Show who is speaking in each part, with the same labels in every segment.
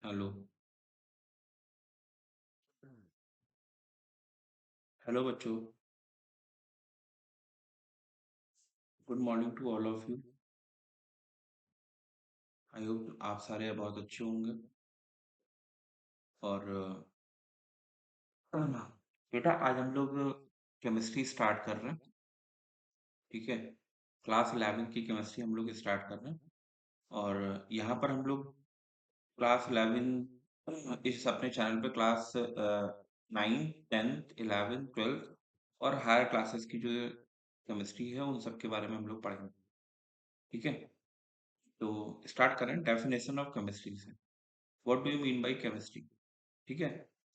Speaker 1: Hello. Hello बच्चों। Good morning to all of you. I hope आप सारे बहुत अच्छे होंगे। और बेटा आज हम लोग केमिस्ट्री स्टार्ट कर रहे हैं। ठीक है। क्लास 11 की केमिस्ट्री हम लोग स्टार्ट कर रहे हैं। और यहाँ पर हम लोग क्लास 11 इस अपने चैनल पे क्लास 9 10th 11 12 और हायर क्लासेस की जो केमिस्ट्री है उन सब के बारे में हम लोग पढ़ेंगे। ठीक है। तो स्टार्ट करें डेफिनेशन ऑफ केमिस्ट्री से। What do you mean by chemistry? ठीक है।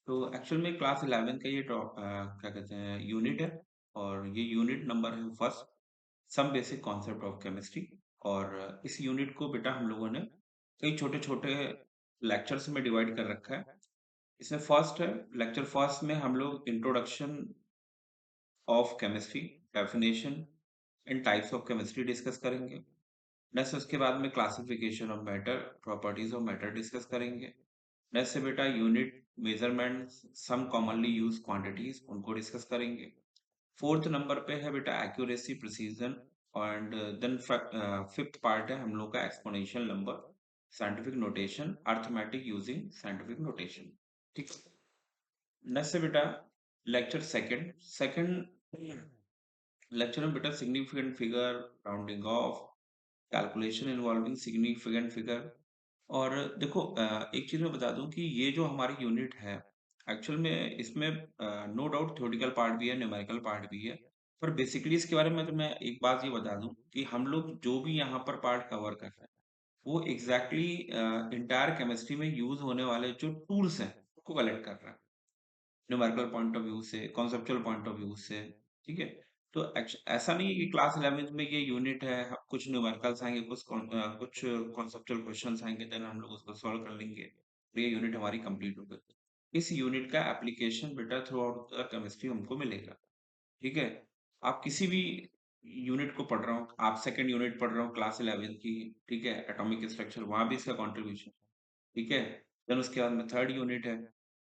Speaker 1: तो एक्चुअल में क्लास 11 का ये क्या कहते हैं यूनिट है। और ये यूनिट नंबर है first, some basic concept of chemistry. और इस यूनिट को बेटा हम लोगों ने कई छोटे छोटे लेक्चर्स में डिवाइड कर रखा है। इसमें फर्स्ट है, लेक्चर फर्स्ट में हम लोग introduction of chemistry, definition and types of chemistry discuss करेंगे। नेक्स्ट उसके बाद में classification of matter, properties of matter discuss करेंगे। नेक्स्ट से बेटा unit measurement, some commonly use quantities उनको डिस्कस करेंगे। फोर्थ नंबर पे है बेटा accuracy precision. And then fifth part है हम लोग का exponential number, scientific notation, arithmetic using scientific notation. ठीक। नेक्स्ट से बेटा लेक्चर सेकंड सेकंड लेक्चर में बेटा significant figure, rounding off, calculation involving significant figure. और देखो एक चीज मैं बता दूं कि ये जो हमारी यूनिट है एक्चुअल में इसमें नो डाउट थ्योरेटिकल पार्ट भी है, न्यूमेरिकल पार्ट भी है। पर बेसिकली इसके बारे में तो मैं एक बात ये बता दूं कि हम लोग जो भी यहाँ पर पार्ट कवर कर रहे हैं वो एग्जैक्टली इंटायर केमिस्ट्री में यूज होने वाले जो टूल्स हैं उसको कलेक्ट कर रहा है, न्यूमेरिकल पॉइंट ऑफ व्यू से, कॉन्सेप्चुअल पॉइंट ऑफ व्यू से। ठीक है। तो ऐसा नहीं है कि क्लास 11th में ये यूनिट है, कुछ न्यूमेरिकल्स आएंगे, कुछ कॉन्सेप्चुअल क्वेश्चंस आएंगे, देन हम लोग उसको सॉल्व कर लेंगे तो ये यूनिट हमारी कंप्लीट हो गई। इस यूनिट का एप्लीकेशन बेटा थ्रू आउट द केमिस्ट्री हमको मिलेगा। ठीक है। आप किसी भी यूनिट को पढ़ रहा हूँ, आप सेकंड यूनिट पढ़ रहे हो क्लास 11 की, ठीक है, एटॉमिक स्ट्रक्चर, वहां भी इसका कॉन्ट्रीब्यूशन। ठीक है। देन उसके बाद में थर्ड यूनिट है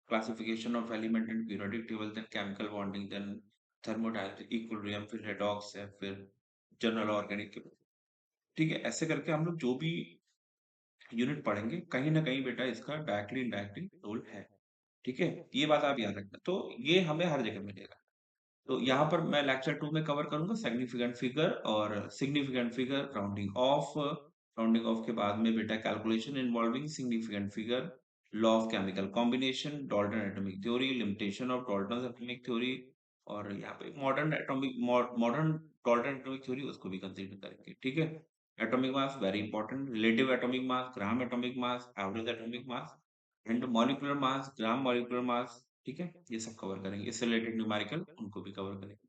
Speaker 1: classification of element and periodic table, then chemical bonding, then thermodynamic equilibrium, फिर रेडॉक्स है, फिर जनरल ऑर्गेनिक। ठीक है। ऐसे करके हम लोग जो भी यूनिट पढ़ेंगे कहीं ना कहीं बेटा इसका डायरेक्टली इनडायरेक्टली रोल है। ठीक है। ये बात आप याद रखना, तो ये हमें हर जगह मिलेगा। तो यहाँ पर मैं लेक्चर 2 में कवर करूंगा सिग्निफिकेंट फिगर और सिग्निफिकेंट फिगर, राउंडिंग ऑफ के बाद में बेटा calculation involving significant figure, law of chemical combination, Dalton atomic theory, limitation of Dalton atomic theory. और यहाँ पे मॉडर्न डाल्टन एटॉमिक थ्योरी उसको भी कंसीडर करेंगे। ठीक है। Atomic mass vary important, relative atomic mass, gram atomic mass, average atomic mass and molecular mass, gram molecular mass. ठीक है। ये सब कवर करेंगे, इससे रिलेटेड न्यूमेरिकल उनको भी कवर करेंगे।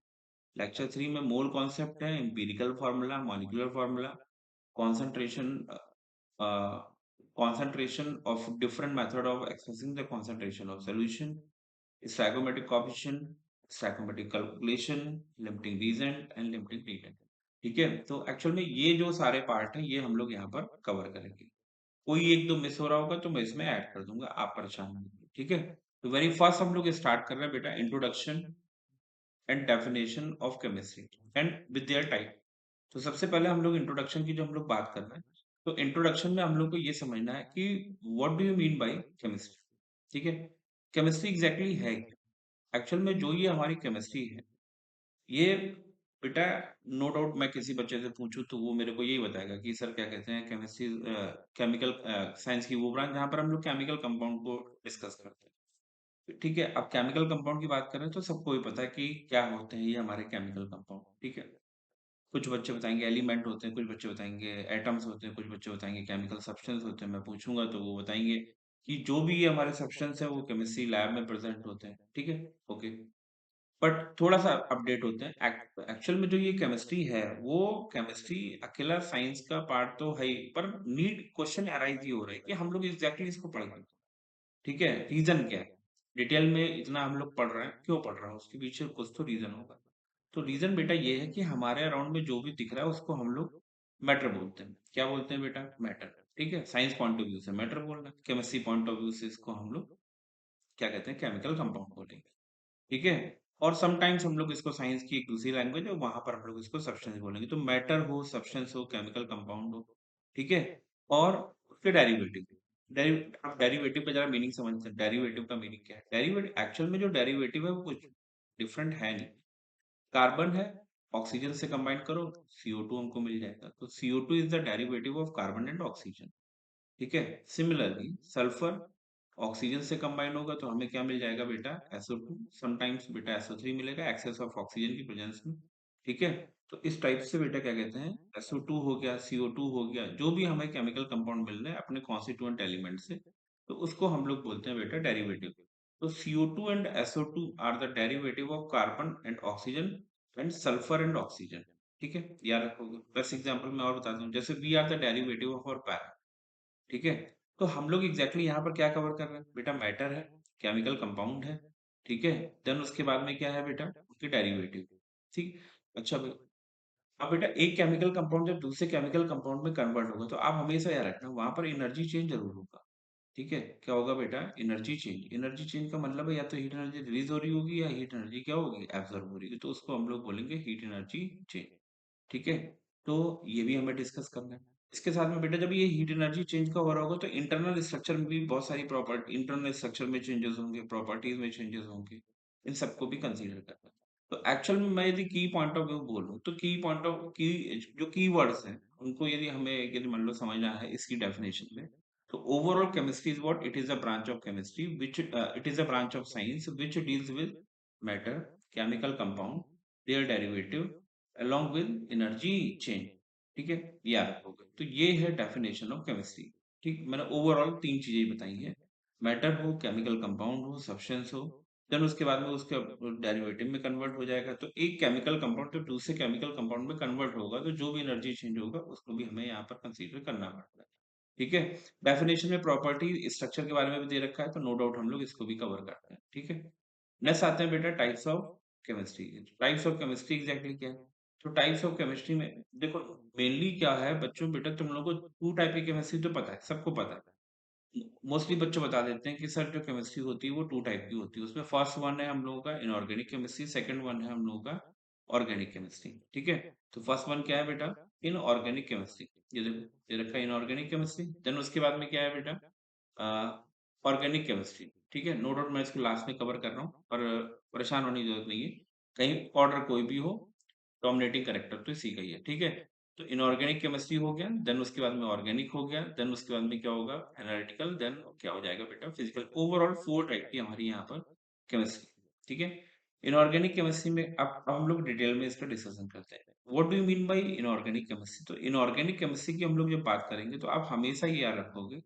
Speaker 1: लेक्चर 3 में मोल कॉन्सेप्ट है, empirical formula, molecular formula, concentration concentration of different method of expressing the concentration of solution, stoichiometric coefficient, stoichiometric calculation, limiting reagent and limiting reagent। ठीक है। तो एक्चुअल में ये जो सारे पार्ट हैं ये हम लोग यहाँ पर कवर करेंगे। कोई एक दो मिस हो रहा होगा तो मैं इसमें ऐड कर दूंगा, आप परेशान मत होइए। ठीक है। तो वेरी फर्स्ट हम लोग स्टार्ट कर रहे हैं बेटा introduction and definition of chemistry and with their type. तो सबसे पहले हम लोग इंट्रोडक्शन की जो हम लोग बात कर रहे हैं, तो इंट्रोडक्शन में हम लोग को ये समझना है कि what do you mean by chemistry. ठीक है। केमिस्ट्री एग्जैक्टली है एक्चुअल में जो ये हमारी केमिस्ट्री है ये बेटा, नो डाउट मैं किसी बच्चे से पूछूं तो वो मेरे को यही बताएगा कि सर क्या कहते हैं केमिस्ट्री, केमिकल साइंस की वो ब्रांच जहाँ पर हम लोग केमिकल कंपाउंड को डिस्कस करते हैं। ठीक है। अब केमिकल कंपाउंड की बात करें तो सबको ही पता है कि क्या होते हैं ये हमारे केमिकल कंपाउंड। ठीक है। कुछ बच्चे बताएंगे एलिमेंट होते हैं, कुछ बच्चे बताएंगे एटम्स होते हैं, कुछ बच्चे बताएंगे केमिकल सब्सटेंस होते हैं। मैं पूछूंगा तो वो बताएंगे कि जो भी ये हमारे सब्सटेंस है वो केमिस्ट्री लैब में प्रेजेंट होते हैं। ठीक है। ओके। बट थोड़ा सा अपडेट होते हैं, एक्चुअल में जो ये केमिस्ट्री है वो केमिस्ट्री अकेला साइंस का पार्ट तो है ही, पर नीड क्वेश्चन अराइज ये हो रहा है कि हम लोग एग्जैक्टली इसको पढ़ रहे हैं। ठीक है। रीजन क्या है, डिटेल में इतना हम लोग पढ़ रहे हैं, क्यों पढ़ रहे हैं, उसके पीछे कुछ तो रीजन होगा। तो रीजन बेटा ये है कि हमारे अराउंड में जो भी दिख रहा है उसको हम लोग मैटर बोलते हैं। क्या बोलते हैं बेटा? मैटर। ठीक है? साइंस पॉइंट ऑफ व्यू से मैटर बोल रहे हैं, केमिस्ट्री पॉइंट ऑफ व्यू से इसको हम लोग क्या कहते हैं, केमिकल कंपाउंड बोलेंगे। ठीक है? और समटाइम्स हम लोग इसको साइंस की एक दूसरी लैंग्वेज है, वहाँ पर हम लोग इसको सब्सटेंस बोलेंगे। तो मैटर हो, सब्सटेंस हो, केमिकल कंपाउंड हो, ठीक है? और उसके डेरिवेटिव, आप डेरिवेटिव का ज़रा मीनिंग समझते हैं। डेरिवेटिव का मीनिंग क्या है? डेरिवेटिव एक्चुअल में जो डेरिवेटिव है वो कुछ डिफरेंट है नहीं। कार्बन है, ऑक्सीजन से कंबाइन करो, CO2 हमको मिल जाएगा। तो CO2 is the derivative of carbon and oxygen. ठीक है? सिमिलरली सल्फर ऑक्सीजन से कंबाइन होगा तो हमें क्या मिल जाएगा बेटा? SO2, समटाइम्स बेटा SO3 मिलेगा एक्सेस ऑफ ऑक्सीजन की प्रेजेंस में। ठीक है? तो इस टाइप से बेटा क्या कहते हैं, SO2 हो गया, CO2 हो गया, जो भी हमें केमिकल कंपाउंड मिल रहे हैं अपने कॉन्स्टिट्यूएंट एलिमेंट से, तो उसको हम लोग बोलते हैं बेटा डेरिवेटिव। तो CO2 and SO2 are the derivative of carbon and oxygen and sulphur and oxygen. ठीक है? याद रखोगे। बस एग्जांपल मैं और बताता हूँ, जैसे we are the derivative of our para. ठीक है? तो हम लोग एग्ज़ैक्टली यहाँ पर क्या कवर कर रहे हैं? बेटा मैटर है, केमिकल कंपाउंड है, ठीक है? देन उसके बाद में क्या है बेटा? उसके डेरिवेटिव, ठीक? अच्छा अब बेटा एक केमिकल कंपाउंड जब दूसरे केमिकल कंपाउंड में कन्वर्ट होगा, तो आप हमेशा याद रखना वहाँ पर एनर्जी चेंज ज़रूर होगा, ठीक है? क्या होगा बेटा? Energy change. एनर्जी चेंज का मतलब है या तो हीट एनर्जी रिलीज़ हो रही होगी या हीट एनर्जी क्या होगी? एब्ज़ॉर्ब हो रही होगी, तो उसको हम लोग बोलेंगे हीट एनर्जी चेंज। ठीक है? तो ये भी हमें डिस्कस करना है। इसके साथ में बेटा जब ये हीट एनर्जी चेंज का हो रहा होगा तो इंटरनल स्ट्रक्चर में भी बहुत सारी इंटरनल स्ट्रक्चर में चेंजेस होंगे, प्रॉपर्टीज़ में चेंजेस होंगे। इन सबको भी कंसीडर करना है। तो एक्चुअल में मैं यदि की पॉइंट ऑफ व्यू बोलूँ तो की जो कीवर्ड्स हैं, उनको यदि हमें यदि मान लो समझना है इसकी डेफिनिशन में, तो overall chemistry is what? It is a branch of chemistry which it is a branch of science which deals with matter, chemical compound, their derivative along with energy change. ठीक है? याद रखोगे। तो ये है डेफिनेशन ऑफ केमिस्ट्री। ठीक? मैंने overall 3 चीज़ें बताई हैं। मैटर हो, केमिकल कंपाउंड हो, सब्सटेंस हो, देन उसके बाद में उसका डेरिवेटिव में कन्वर्ट हो जाएगा। तो एक केमिकल कंपाउंड जब दूसरे केमिकल कंपाउंड में कन्वर्ट होगा, तो जो भी एनर्जी चेंज होगा, उसको भी हमें यहाँ पर कंसीडर करना पड़ता है। ठीक है? डेफिनेशन में प्रॉपर्टी, स्ट्रक्चर के बारे में भी दे रखा है, तो नो डाउट हम लोग इसको भी कवर करते हैं। ठीक है? नेक्स्ट आते हैं बेटा types of chemistry. Types of chemistry exactly क्या है? तो टाइप्स ऑफ केमिस्ट्री में देखो मेनली क्या है बच्चों, बेटा तुम लोगों को 2 टाइप की केमिस्ट्री तो पता है, सबको पता है। मोस्टली बच्चे बता देते हैं कि सर जो केमिस्ट्री होती है वो 2 टाइप की होती है। उसमें फर्स्ट वन है हम लोगों का इनऑर्गेनिक केमिस्ट्री, सेकंड वन है हम लोगों का ऑर्गेनिक केमिस्ट्री। ठीक है? तो फर्स्ट वन क्या है बेटा? Inorganic chemistry. ये देखो, ये रखा है इनऑर्गेनिक केमिस्ट्री। देन उसके बाद में क्या है बेटा? Organic chemistry. ठीक है? नो डाउट मैं इसको लास्ट में कवर कर रहा हूँ, पर परेशान होने की ज़रूरत नहीं है। कहीं ऑर्डर कोई भी हो, डोमिनेटिंग कैरेक्टर तो इसी का ही है। ठीक है? तो इनऑर्गेनिक केमिस्ट्री हो गया, देन उसके बाद में ऑर्गेनिक हो गया, देन उसके बाद में क्या होगा? एनालिटिकल, देन क्या हो जाएगा बेटा? फिजिकल। ओवरऑल 4 टाइप की हमारी यहाँ पर केमिस्ट्री। ठीक है? इनऑर्गेनिक केमिस्ट्री में अब हम लोग डिटेल में इसका डिस्कशन करते हैं। What do you mean by inorganic chemistry? तो इनऑर्गेनिक केमिस्ट्री की हम लोग जब बात करेंगे तो आप हमेशा ये याद रखोगे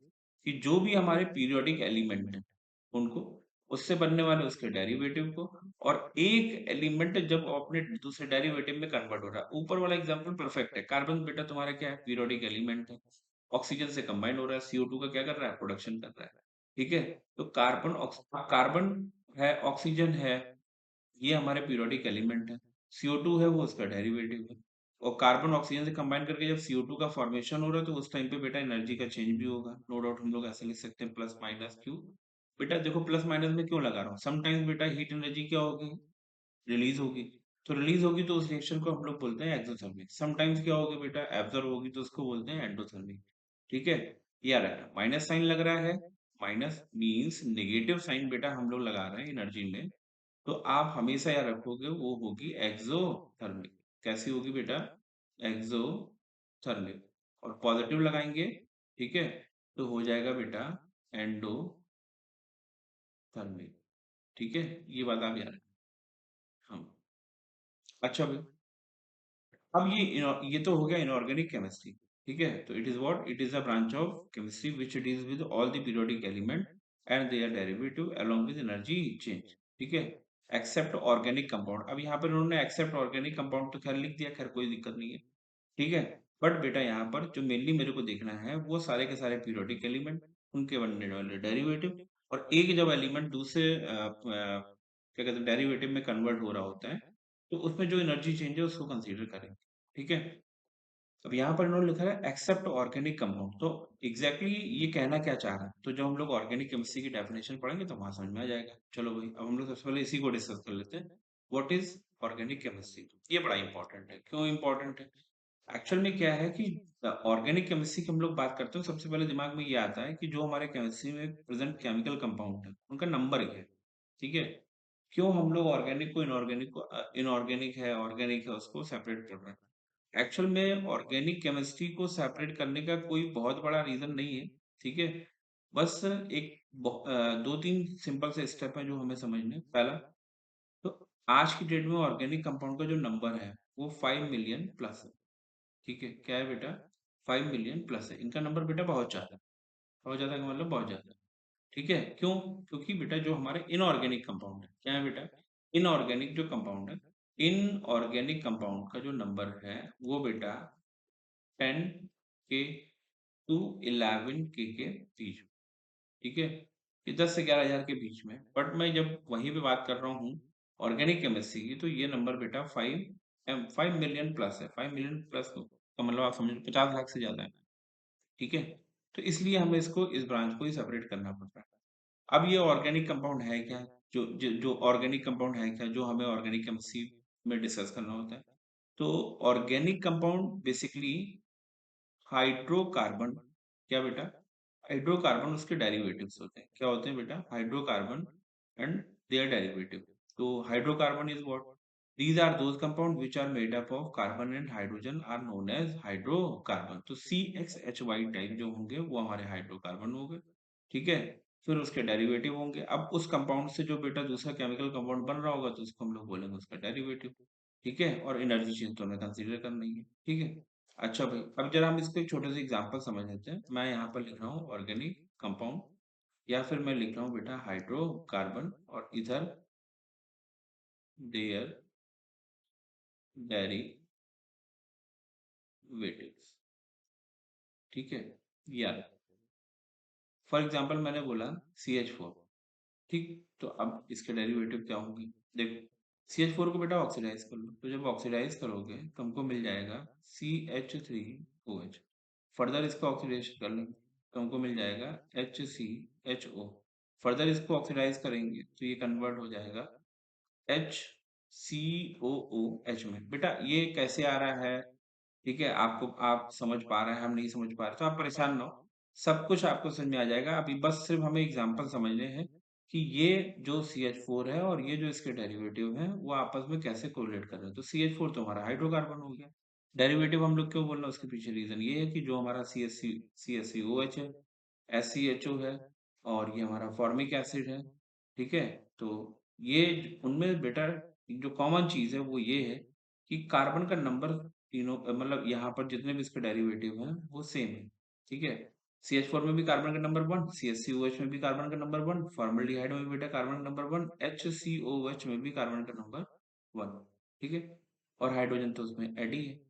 Speaker 1: कि जो भी हमारे पीरियोडिक एलिमेंट हैं, उनको, उससे बनने वाले उसके डेरिवेटिव को, और एक एलिमेंट जब अपने दूसरे डेरिवेटिव में कन्वर्ट हो रहा है। ऊपर वाला एग्जांपल परफेक्ट है। कार्बन बेटा तुम्हारा क्या है? पीरियोडिक एलिमेंट है। ऑक्सीजन से कंबाइन हो रहा है, CO2 का क्या कर रहा है? प्रोडक्शन कर रहा है। ठीक है? तो कार्बन है, ऑक्सीजन है, ये हमारे पीरियोडिक एलिमेंट है। CO2 है वो उसका डेरिवेटिव है। और कार्बन ऑक्सीजन से कंबाइन करके जब CO2 का फॉर्मेशन हो रहा है तो उस टाइम पे बेटा एनर्जी का चेंज भी होगा। नो डाउट हम लोग ऐसे लिख सकते हैं प्लस माइनस क्यू। बेटा देखो प्लस माइनस में क्यों लगा रहा हूँ? समटाइम्स बेटा हीट एनर्जी क्या होगी? रिलीज होगी। तो रिलीज होगी तो उस रिएक्शन को हम लोग बोलते हैं एक्सोथर्मिक। समटाइम्स क्या होगी बेटा? एब्जॉर्ब होगी तो उसको बोलते हैं एंडोथर्मिक। ठीक है? याद रखना माइनस साइन लग रहा है, माइनस मीन्स नेगेटिव साइन बेटा हम लोग लगा रहे हैं एनर्जी में, तो आप हमेशा याद रखोगे वो होगी एक्सोथर्मिक। कैसी होगी बेटा? एक्सोथर्मिक। और पॉजिटिव लगाएंगे, ठीक है, तो हो जाएगा बेटा एंडोथर्मिक। ठीक है? ये बात आप याद रखना। हाँ। अच्छा भाई, अब ये तो हो गया इनऑर्गेनिक केमिस्ट्री। ठीक है? तो it is what? It is a branch of chemistry which deals with all the periodic element and their derivative along with energy change. ठीक है? Except organic compound. अब यहाँ पर उन्होंने एक्सेप्ट ऑर्गेनिक कंपाउंड तो खैर लिख दिया, खैर कोई दिक्कत नहीं है। ठीक है? बट बेटा यहाँ पर जो मेनली मेरे को देखना है वो सारे के सारे पीरियोडिक एलिमेंट, उनके बनने वाले डेरिवेटिव, और एक जब एलिमेंट दूसरे क्या कहते हैं डेरिवेटिव में कन्वर्ट हो रहा होता है, तो उसमें जो एनर्जी चेंज है उसको कंसीडर करेंगे। ठीक है? अब यहाँ पर इन्होंने लिखा है एक्सेप्ट ऑर्गेनिक कंपाउंड, तो एग्जैक्टली ये कहना क्या चाह रहा है? तो जब हम लोग ऑर्गेनिक केमिस्ट्री की डेफिनेशन पढ़ेंगे तो वहां समझ में आ जाएगा। चलो भाई, अब हम लोग सबसे पहले इसी को डिस्कस कर लेते हैं। What is organic chemistry? ये बड़ा इंपॉर्टेंट है। क्यों इंपॉर्टेंट है? एक्चुअल में क्या है कि ऑर्गेनिक केमिस्ट्री की हम लोग बात करते हैं, सबसे पहले दिमाग में ये आता है कि जो हमारे केमिस्ट्री में प्रेजेंट केमिकल कंपाउंड है उनका नंबर क्या है। ठीक है? क्यों हम लोग ऑर्गेनिक को इनऑर्गेनिक को इनऑर्गेनिक है ऑर्गेनिक है उसको सेपरेट कर रहे हैं? एक्चुअल में ऑर्गेनिक केमिस्ट्री को सेपरेट करने का कोई बहुत बड़ा रीजन नहीं है। ठीक है? बस एक दो तीन सिंपल से स्टेप है जो हमें समझने हैं। पहला, तो आज की डेट में ऑर्गेनिक कंपाउंड का जो नंबर है वो 5 मिलियन प्लस है। ठीक है? क्या है बेटा? 5 मिलियन प्लस है इनका नंबर बेटा, बहुत ज्यादा है। बहुत ज्यादा का मतलब बहुत ज्यादा है। ठीक है? क्यों? क्योंकि बेटा जो हमारे इनऑर्गेनिक कंपाउंड है, क्या है बेटा? इनऑर्गेनिक जो कंपाउंड है, इनऑर्गेनिक कंपाउंड का जो नंबर है वो बेटा 10 के टू 11 के बीच में। ठीक है? ये 10 से 11 हज़ार के बीच में। बट मैं जब वहीं पे बात कर रहा हूँ ऑर्गेनिक केमिस्ट्री की, तो ये नंबर बेटा 5 मिलियन प्लस है। 5 मिलियन प्लस का मतलब आप समझ 50 लाख से ज्यादा है। ठीक है? तो इसलिए हमें इसको इस ब्रांच को ही सेपरेट करना पड़ रहा है। अब ये ऑर्गेनिक कंपाउंड है क्या? जो ऑर्गेनिक कंपाउंड है क्या जो हमें ऑर्गेनिक केमिस्ट्री में डिस्कस करना होता है? तो ऑर्गेनिक कंपाउंड बेसिकली हाइड्रोकार्बन, क्या बेटा? हाइड्रोकार्बन उसके डेरिवेटिव्स होते हैं। क्या होते हैं बेटा? Hydrocarbon and their derivative. तो hydrocarbon is what? These are those compound which are made up of carbon and hydrogen are known as hydrocarbon. तो CXHY टाइप जो होंगे वो हमारे हाइड्रोकार्बन हो गए। ठीक है? फिर उसके डेरिवेटिव होंगे। अब उस कंपाउंड से जो बेटा दूसरा केमिकल कंपाउंड बन रहा होगा तो उसको हम लोग बोलेंगे उसका डेरिवेटिव। ठीक है? और एनर्जी चेंज तो हमें कंसीडर करना ही है। ठीक है? अच्छा भाई, अब जरा हम इसको एक छोटे से एग्जांपल समझ लेते हैं। मैं यहाँ पर लिख रहा हूँ ऑर्गेनिक कंपाउंड, या फिर मैं लिख रहा हूँ बेटा हाइड्रोकार्बन, और इधर देयर डेरिवेटिव्स। ठीक है? या फॉर एग्जांपल मैंने बोला CH4। ठीक? तो अब इसके डेरिवेटिव क्या होंगे? देखो, CH4 को बेटा ऑक्सीडाइज कर लो, तो जब ऑक्सीडाइज करोगे तो हमको मिल जाएगा CH3OH। फर्दर इसको ऑक्सीडेशन कर लेंगे तो हमको मिल जाएगा HCHO। फर्दर इसको ऑक्सीडाइज करेंगे तो ये कन्वर्ट हो जाएगा HCOOH में। बेटा ये कैसे आ रहा है? ठीक है? आपको आप समझ पा रहे हैं, हम नहीं समझ पा रहे, तो आप परेशान ना हो। सब कुछ आपको समझ में आ जाएगा। अभी बस सिर्फ हमें एग्जांपल समझने हैं कि ये जो CH4 है और ये जो इसके डेरिवेटिव हैं वो आपस में कैसे कोरिलेट कर रहे हैं। तो CH4 तो हमारा हाइड्रोकार्बन हो गया। डेरिवेटिव हम लोग क्यों बोल रहे हैं उसके पीछे रीजन ये है कि जो हमारा CSCOH है, SCHO है, और ये हमारा फॉर्मिक एसिड है। ठीक है? तो ये उनमें बेटा जो कॉमन चीज है वो ये है कि कार्बन का नंबर तीनों मतलब यहाँ पर जितने भी इसके डेरिवेटिव हैं वो सेम है। ठीक है? CH4 में भी कार्बन का नंबर 1, CSCOH में भी कार्बन का नंबर 1, फॉर्मल्डिहाइड में भी बेटा कार्बन का नंबर 1, HCOH में भी कार्बन का नंबर 1। ठीक है? और हाइड्रोजन तो उसमें एड ही है।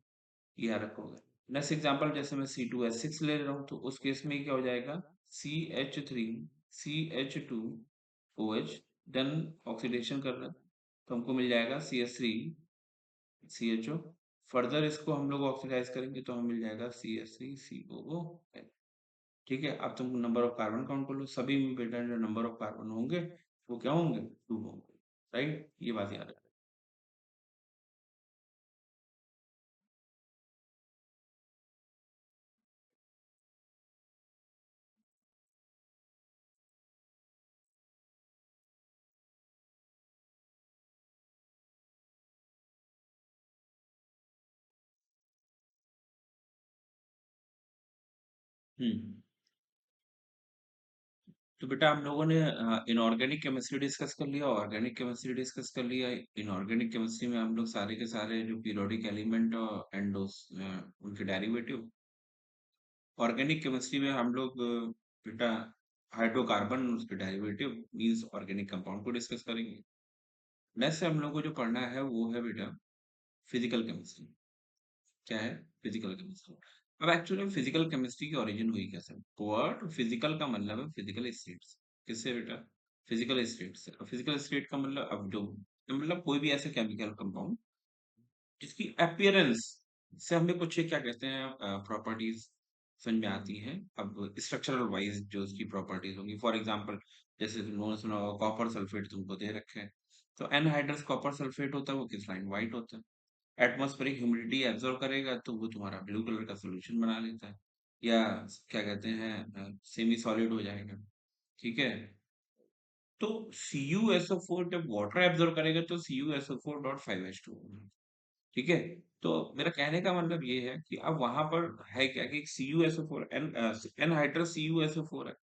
Speaker 1: ये याद रखोगे। नेक्स्ट एग्जांपल, जैसे मैं C2H6 ले रहा हूँ तो उस केस में क्या हो जाएगा? CH3CH2OH। देन ऑक्सीडेशन कर रहा है तो हमको मिल जाएगा CH3CHO। फर्दर इसको हम लोग ऑक्सीडाइज करेंगे तो हमें मिल जाएगा CH3COOH। ठीक है? अब तुम नंबर ऑफ कार्बन काउंट कर लो, सभी में बेटा जो नंबर ऑफ कार्बन होंगे वो क्या होंगे? 2 होंगे। राइट? ये बात याद रखना। हम्म। तो बेटा हम लोगों ने इनऑर्गेनिक केमिस्ट्री डिस्कस कर लिया, ऑर्गेनिक केमिस्ट्री डिस्कस कर लिया। इनऑर्गेनिक केमिस्ट्री में हम लोग सारे के सारे जो पीरियोडिक एलिमेंट एंड उनके डेरिवेटिव। ऑर्गेनिक केमिस्ट्री में हम लोग बेटा हाइड्रोकार्बन उसके डेरिवेटिव मींस ऑर्गेनिक कंपाउंड को डिस्कस करेंगे। नेक्स्ट हम लोग को जो पढ़ना है वो है बेटा फिजिकल केमिस्ट्री। क्या है? Physical chemistry. अब एक्चुअली फिजिकल केमिस्ट्री की ओरिजिन हुई कैसे? वर्ड फिजिकल का मतलब है फिजिकल स्टेट्स। किससे बेटा? फिजिकल स्टेट से। फिजिकल स्टेट का मतलब अब जो मतलब कोई भी ऐसे केमिकल कंपाउंड जिसकी अपीयरेंस इससे हमें कुछ क्या कहते हैं प्रॉपर्टीज समझ में आती हैं। अब स्ट्रक्चरल वाइज जो उसकी प्रॉपर्टीज होंगी, फॉर एग्जांपल जैसे तुमने सुना होगा कॉपर सल्फेट तुमको दे रखे हैं, तो एनहाइड्रस कॉपर सल्फेट होता है वो किस लाइन व्हाइट होता है। एटमॉस्फेरिक ह्यूमिडिटी एब्जॉर्ब करेगा तो वो तुम्हारा ब्लू कलर का सोल्यूशन बना लेता है, या क्या कहते हैं सेमी सॉलिड हो जाएगा। ठीक है, तो CuSO4 जब वाटर एब्जॉर्ब करेगा तो CuSO4.5H2 होगा। ठीक है, तो मेरा कहने का मतलब ये है कि अब वहां पर है क्या कि CuSO4 एनहाइड्रस CuSO4 है,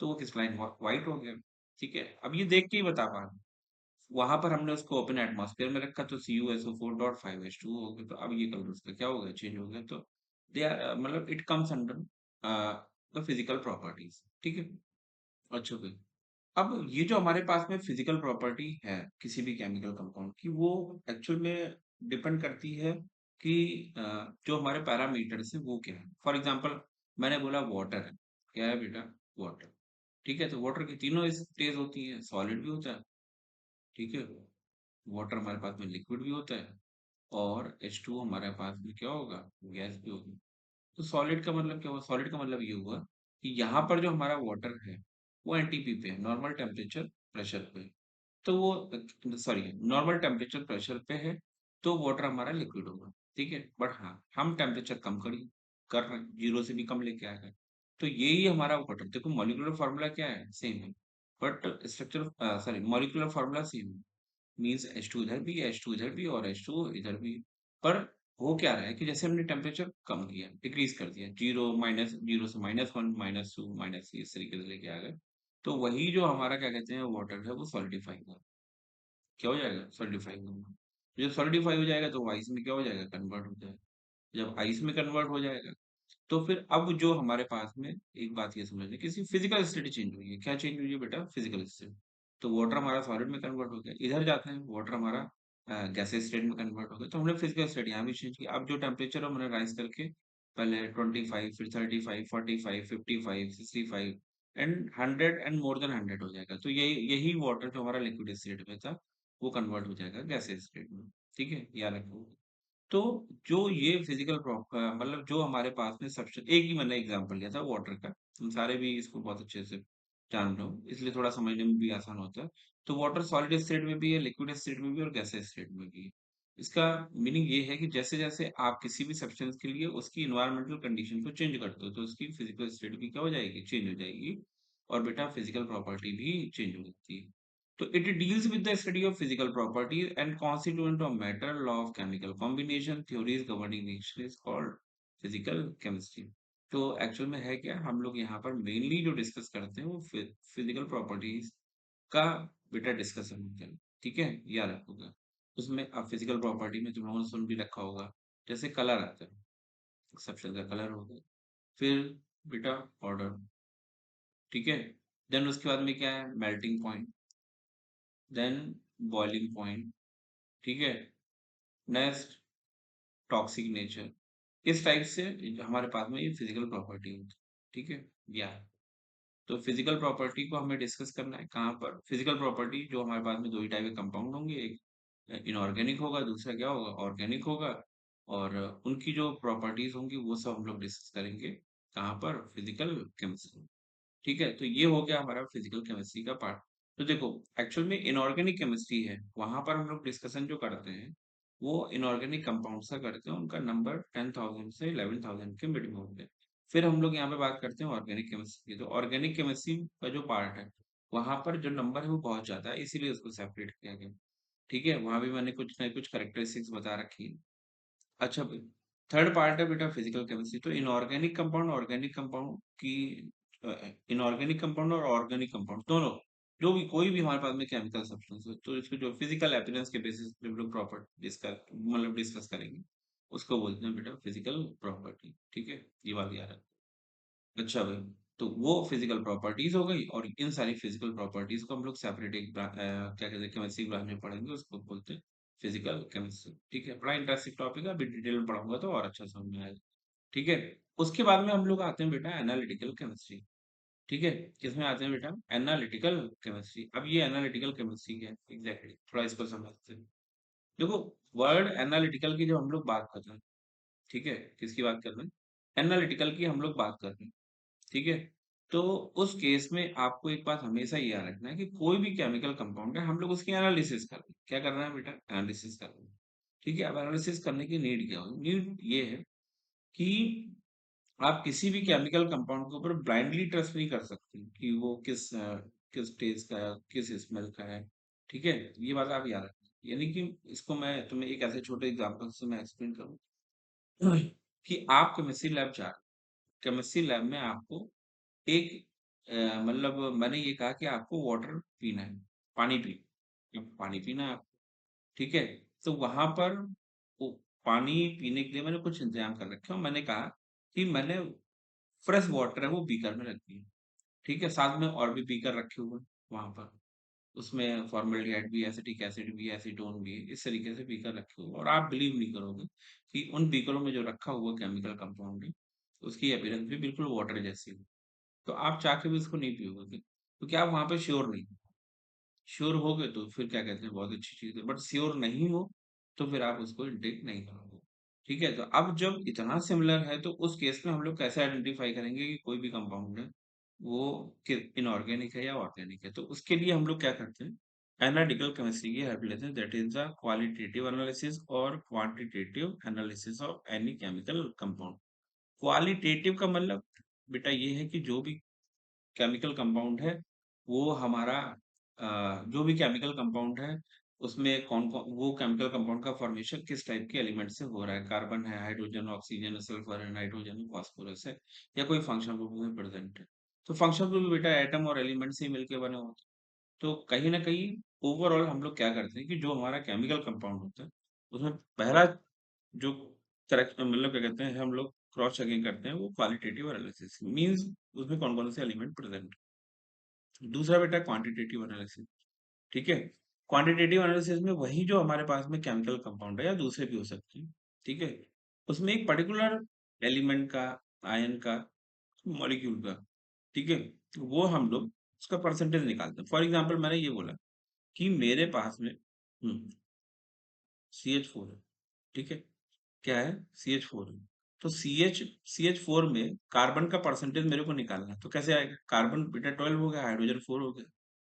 Speaker 1: तो वो किस लाइन व्हाइट हो गया। ठीक है, अब ये देख के ही बता पा रहे हैं। वहां पर हमने उसको ओपन एटमॉस्फेयर में रखा तो CuSO4.5H2 हो गया, तो अब ये कलर उसका क्या हो गया, चेंज हो गया। तो दे आर मतलब it comes under the physical properties. ठीक है, अच्छा फिर अब ये जो हमारे पास में फिजिकल प्रॉपर्टी है किसी भी केमिकल कंपाउंड की, वो एक्चुअल में डिपेंड करती है कि जो हमारे पैरामीटर्स है वो क्या है। फॉर एग्जांपल मैंने बोला वाटर है, क्या है बेटा, वाटर। ठीक है, तो वाटर की तीनों स्टेज होती है, सॉलिड भी होता है, ठीक है, वाटर हमारे पास में लिक्विड भी होता है, और H2 हमारे पास में क्या होगा, गैस भी होगी। तो सॉलिड का मतलब क्या हुआ, सॉलिड का मतलब ये हुआ कि यहाँ पर जो हमारा वाटर है वो एनटीपी पे है, नॉर्मल टेम्परेचर प्रेशर पे। तो वो सॉरी नॉर्मल टेम्परेचर प्रेशर पे है, तो वाटर हमारा लिक्विड होगा। ठीक है, बट हाँ हम टेम्परेचर कम कर रहे हैं, जीरो से भी कम लेके आ गए, तो यही हमारा वाटर। देखो मॉलिक्यूलर फॉर्मूला क्या है, सेम है, but structure sorry molecular formula same है। मीन्स H2 इधर भी, H2 इधर भी और H2 इधर भी। पर हो क्या रहा है कि जैसे हमने टेम्परेचर कम किया, डिक्रीज कर दिया, जीरो माइनस जीरो से -1 -2 -3 इस तरीके से लेके आ गए, तो वही जो हमारा क्या कहते हैं वाटर है वो सॉलिडिफाई होगा। क्या हो जाएगा, सॉलिडिफाई होगा। जब सॉलिडिफाई हो जाएगा तो वो आइस में क्या हो जाएगा, कन्वर्ट हो जाएगा। जब आइस में कन्वर्ट हो जाएगा तो फिर अब जो हमारे पास में एक बात ये समझ लें, किसी फिजिकल स्टेट चेंज हुई है। क्या चेंज हुई है बेटा, फिजिकल स्टेट। तो वाटर हमारा सॉलिड में कन्वर्ट हो गया, इधर जाते हैं वाटर हमारा गैसेस स्टेट में कन्वर्ट हो गया, तो हमने फिजिकल स्टेट यहाँ भी चेंज किया। अब जो टेम्परेचर हमने राइज करके पहले 25 फिर 35 45 55 65 एंड 100 एंड मोर देन 100 हो जाएगा, तो यही यही वाटर जो हमारा लिक्विड स्टेट में था वो कन्वर्ट हो जाएगा गैसेस स्टेट में। ठीक है, याद रखो। तो जो ये फिजिकल मतलब जो हमारे पास में सबसे एक ही मैंने एग्जांपल लिया था वाटर का, तुम सारे भी इसको बहुत अच्छे से जान रहे हो, इसलिए थोड़ा समझने में भी आसान होता है। तो वाटर सॉलिड स्टेट में भी है, लिक्विड स्टेट में भी और गैसेस स्टेट में भी है। इसका मीनिंग ये है कि जैसे जैसे आप किसी भी सब्सटेंस के लिए उसकी इन्वायरमेंटल कंडीशन को चेंज करते हो तो उसकी फिजिकल स्टेट भी क्या हो जाएगी, चेंज हो जाएगी, और बेटा फिजिकल प्रॉपर्टी भी चेंज हो जाती है। So it deals with the study of physical properties and constituent of matter, law of chemical combination, theories governing nature is called physical chemistry. तो एक्चुअल में है क्या, हम लोग यहाँ पर मेनली जो डिस्कस करते हैं वो फिजिकल प्रॉपर्टीज का बेटा डिस्कशन होता है। ठीक है, याद रखोगा। उसमें अब फिजिकल प्रॉपर्टी में तुम लोगों ने सुन भी रखा होगा, जैसे कलर आता है, सब्सटेंस का कलर होगा, फिर बेटा ऑर्डर। ठीक है, देन उसके बाद में क्या है, melting point, then boiling point. ठीक है, नेक्स्ट टॉक्सिक नेचर। इस टाइप से हमारे पास में ये फिजिकल प्रॉपर्टी होती है। ठीक है, या तो फिजिकल प्रॉपर्टी को हमें डिस्कस करना है कहाँ पर, फिजिकल प्रॉपर्टी जो हमारे पास में दो ही टाइप के कंपाउंड होंगे, एक इनऑर्गेनिक होगा, दूसरा क्या होगा, ऑर्गेनिक होगा, और उनकी जो प्रॉपर्टीज होंगी वो सब हम लोग डिस्कस करेंगे कहाँ पर, फिजिकल केमिस्ट्री। ठीक है, तो ये हो गया हमारा फिजिकल केमिस्ट्री का पार्ट। तो देखो एक्चुअल में इनऑर्गेनिक केमिस्ट्री है, वहां पर हम लोग डिस्कशन जो करते हैं वो इनऑर्गेनिक कंपाउंड्स का करते हैं, उनका नंबर 10,000 से 11,000 के मिड में होते हैं। फिर हम लोग यहाँ पे बात करते हैं ऑर्गेनिक केमिस्ट्री की, तो ऑर्गेनिक केमिस्ट्री का जो पार्ट है वहां पर जो नंबर है वो बहुत ज्यादा है, इसीलिए उसको सेपरेट किया गया। ठीक है, वहां भी मैंने कुछ ना कुछ करेक्टरिस्टिक्स बता रखी है। अच्छा भाई, थर्ड पार्ट है बेटा फिजिकल केमिस्ट्री। तो इनऑर्गेनिक कंपाउंड, ऑर्गेनिक कंपाउंड की इनऑर्गेनिक कंपाउंड और ऑर्गेनिक कंपाउंड दोनों, जो भी कोई भी हमारे पास में केमिकल सब्सटेंस है तो इसको जो फिजिकल अपीयरेंस के बेसिस पे हम लोग प्रॉपर डिस्कस मतलब डिस्कस करेंगे, उसको बोलते हैं बेटा फिजिकल प्रॉपर्टी। ठीक है, ये बात याद है। अच्छा भाई, तो वो फिजिकल प्रॉपर्टीज हो गई, और इन सारी फिजिकल प्रॉपर्टीज को हम लोग सेपरेट एक क्या कहते हैं केमिस्ट्री ब्रांच में पढ़ेंगे, उसको बोलते हैं फिजिकल केमिस्ट्री। ठीक है, बड़ा इंटरेस्टिंग टॉपिक है, अभी डिटेल में पढ़ूंगा तो और अच्छा समझ में आएगा। ठीक है, उसके बाद में हम लोग आते हैं बेटा एनालिटिकल केमिस्ट्री। ठीक है, किसमें आते हैं बेटा, एनालिटिकल केमिस्ट्री। अब ये एनालिटिकल केमिस्ट्री है एग्जैक्टली, थोड़ा इसको समझते हैं। देखो वर्ड एनालिटिकल की जब हम लोग बात करते हैं ठीक है? किसकी बात कर रहे हैं? एनालिटिकल की हम लोग बात कर रहे हैं, ठीक है? तो उस केस में आपको एक बात हमेशा याद रखना है कि कोई भी केमिकल कंपाउंड है, हम लोग उसकी एनालिसिस कर रहे हैं। क्या कर रहे हैं बेटा? एनालिसिस कर रहे हैं, ठीक है? अब एनालिसिस करने की नीड क्या होगी? नीड ये है कि आप किसी भी केमिकल कंपाउंड के ऊपर ब्लाइंडली ट्रस्ट नहीं कर सकते कि वो किस टेस्ट का है, किस स्मेल का है, ठीक है? ये बात आप याद रखना। यानी कि इसको मैं तुम्हें एक ऐसे छोटे एग्जांपल से मैं एक्सप्लेन करूँ कि आप केमिस्ट्री लैब जा रहे हो, केमिस्ट्री लैब में आपको एक मतलब मैंने ये कहा कि आपको वाटर पीना है, पानी पानी पीना है आपको, ठीक है? तो वहाँ पर वो पानी पीने के लिए मैंने कुछ इंतज़ाम कर रखे हैं और मैंने कहा कि मैंने फ्रेश वाटर है वो बीकर में रख दिया, ठीक है? साथ में और भी बीकर रखे हुए हैं वहाँ पर। उसमें फॉर्मल्डिहाइड भी, एसिटिक एसिड भी, एसीटोन भी, इस तरीके से बीकर रखे हुए हैं और आप बिलीव नहीं करोगे कि उन बीकरों में जो रखा हुआ केमिकल कंपाउंड है, उसकी अपीयरेंस भी बिल्कुल वाटर जैसी है। तो आप चाह के भी उसको नहीं पियोगे क्योंकि आप वहाँ पे श्योर नहीं हो। श्योर हो गए तो फिर क्या कहते हैं बहुत अच्छी चीज़ है, बट श्योर नहीं हो तो फिर आप उसको इनटेक नहीं करोगे। ठीक है? तो अब जब इतना सिमिलर है तो उस केस में हम लोग कैसे आइडेंटिफ़ाई करेंगे कि कोई भी कंपाउंड है, वो कि इनऑर्गेनिक है या ऑर्गेनिक है? तो उसके लिए हम लोग क्या करते हैं, एनालिटिकल केमिस्ट्री की हेल्प लेते हैं, that is the qualitative analysis और quantitative analysis of any chemical compound. Qualitative का मतलब बेटा ये है कि जो भी केमिकल कंपाउंड है, वो हमारा जो भी केमिकल कंपाउंड है, उसमें कौन-कौन वो केमिकल कंपाउंड का फॉर्मेशन किस टाइप के एलिमेंट से हो रहा है, कार्बन है, हाइड्रोजन, ऑक्सीजन है, सल्फर है, नाइट्रोजन है, फास्फोरस है या कोई फंक्शनल ग्रुप में प्रेज़ेंट है। तो फंक्शनल ग्रुप बेटा एटम और एलिमेंट से ही मिलके बने होते हैं। तो कहीं न कहीं ओवरऑल हम लोग क्या करते हैं कि जो हमारा केमिकल कंपाउंड होता है, उसमें पहला जो करेक्ट मतलब क्या कहते हैं हम लोग क्रॉस चेकिंग करते हैं वो क्वालिटेटिव एनालिसिस मीन्स उसमें कौन-कौन से एलिमेंट प्रेज़ेंट है। दूसरा बेटा क्वांटिटेटिव एनालिसिस, ठीक है? क्वांटिटेटिव एनालिसिस में वही जो हमारे पास में केमिकल कंपाउंड है या दूसरे भी हो सकते हैं, ठीक है? उसमें एक पर्टिकुलर एलिमेंट का, आयन का, मॉलिक्यूल का, ठीक है? वो हम लोग उसका परसेंटेज निकालते हैं। फॉर एग्ज़ाम्पल मैंने ये बोला कि मेरे पास में CH4 है, ठीक है? क्या है? CH4 है। तो CH4 में कार्बन का परसेंटेज मेरे को निकालना है, तो कैसे आएगा? कार्बन बेटा 12 हो गया, हाइड्रोजन 4 हो गया,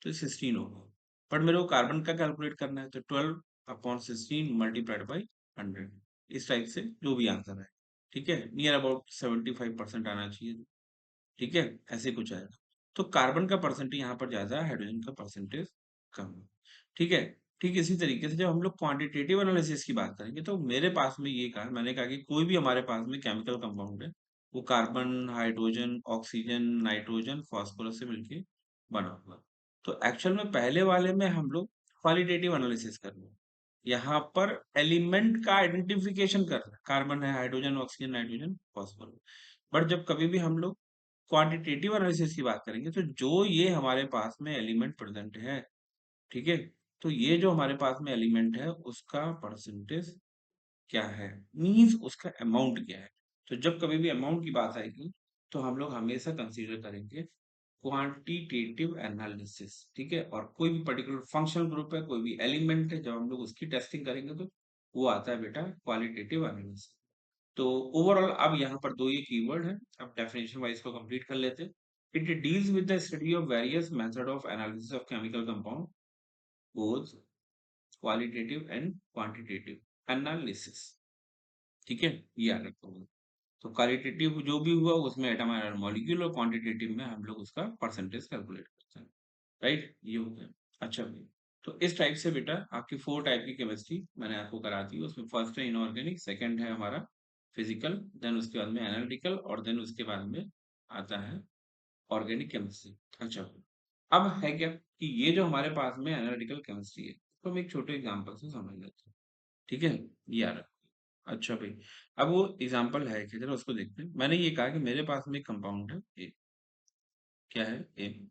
Speaker 1: तो 16 होगा। बट मेरे को कार्बन का कैलकुलेट करना है, तो 12 अपॉन 16 मल्टीप्लाइड बाय 100 इस टाइप से जो भी आंसर है, ठीक है? नियर अबाउट 75% आना चाहिए। ठीक है? ऐसे कुछ आएगा। तो कार्बन का परसेंटेज यहाँ पर ज़्यादा है, हाइड्रोजन का परसेंटेज कम है। ठीक है? ठीक इसी तरीके से जब हम लोग क्वांटिटेटिव एनालिसिस की बात करेंगे तो मेरे पास में ये कहा मैंने कहा कि कोई भी हमारे पास में केमिकल कंपाउंड है, वो carbon, hydrogen, oxygen, nitrogen, phosphorus से मिलके बना हुआ है। तो एक्चुअल में पहले वाले में हम लोग क्वालिटेटिव एनालिसिस कर रहे हैं। यहाँ पर एलिमेंट का आइडेंटिफिकेशन कर रहे हैं, कार्बन है, hydrogen, oxygen, nitrogen, phosphorus. But जब कभी भी हम लोग क्वांटिटेटिव एनालिसिस की बात करेंगे तो जो ये हमारे पास में एलिमेंट प्रेजेंट है, ठीक है? तो ये जो हमारे पास में एलिमेंट है उसका परसेंटेज क्या है? मीन्स उसका अमाउंट क्या है? तो जब कभी भी अमाउंट की बात आएगी तो हम लोग हमेशा कंसीडर करेंगे क्वांटिटेटिव एनालिसिस, ठीक है? और कोई भी पर्टिकुलर फंक्शनल ग्रुप है, कोई भी एलिमेंट है, जब हम लोग उसकी टेस्टिंग करेंगे तो वो आता है बेटा क्वालिटेटिव एनालिसिस। तो ओवरऑल अब यहाँ पर 2 ये कीवर्ड है। अब डेफिनिशन वाइज़ को कंप्लीट कर लेते हैं। It deals with the study of various method of analysis of chemical compound, both qualitative and quantitative analysis. ठीक है? ये याद रखोगे। तो क्वालिटेटिव जो भी हुआ उसमें एटम और मॉलिक्यूल और क्वांटिटेटिव में हम लोग उसका परसेंटेज कैलकुलेट करते हैं। राइट? ये हो गया। अच्छा भई, तो इस टाइप से बेटा आपकी 4 टाइप की केमिस्ट्री मैंने आपको करा दी। उसमें फर्स्ट है इनऑर्गेनिक, सेकंड है हमारा फिजिकल, देन उसके बाद में एनालिटिकल और देन उसके बाद में आता है ऑर्गेनिक केमिस्ट्री। अच्छा, अब है क्या कि ये जो हमारे पास में एनालिटिकल केमिस्ट्री है, तो हम एक छोटे एग्जांपल से समझ लेते हैं। ठीक है? ये आ रहा है। अच्छा भई, अब वो एग्जांपल है कि ज़रा उसको देखते हैं। मैंने ये कहा कि मेरे पास में एक कंपाउंड है ए, क्या है? ए,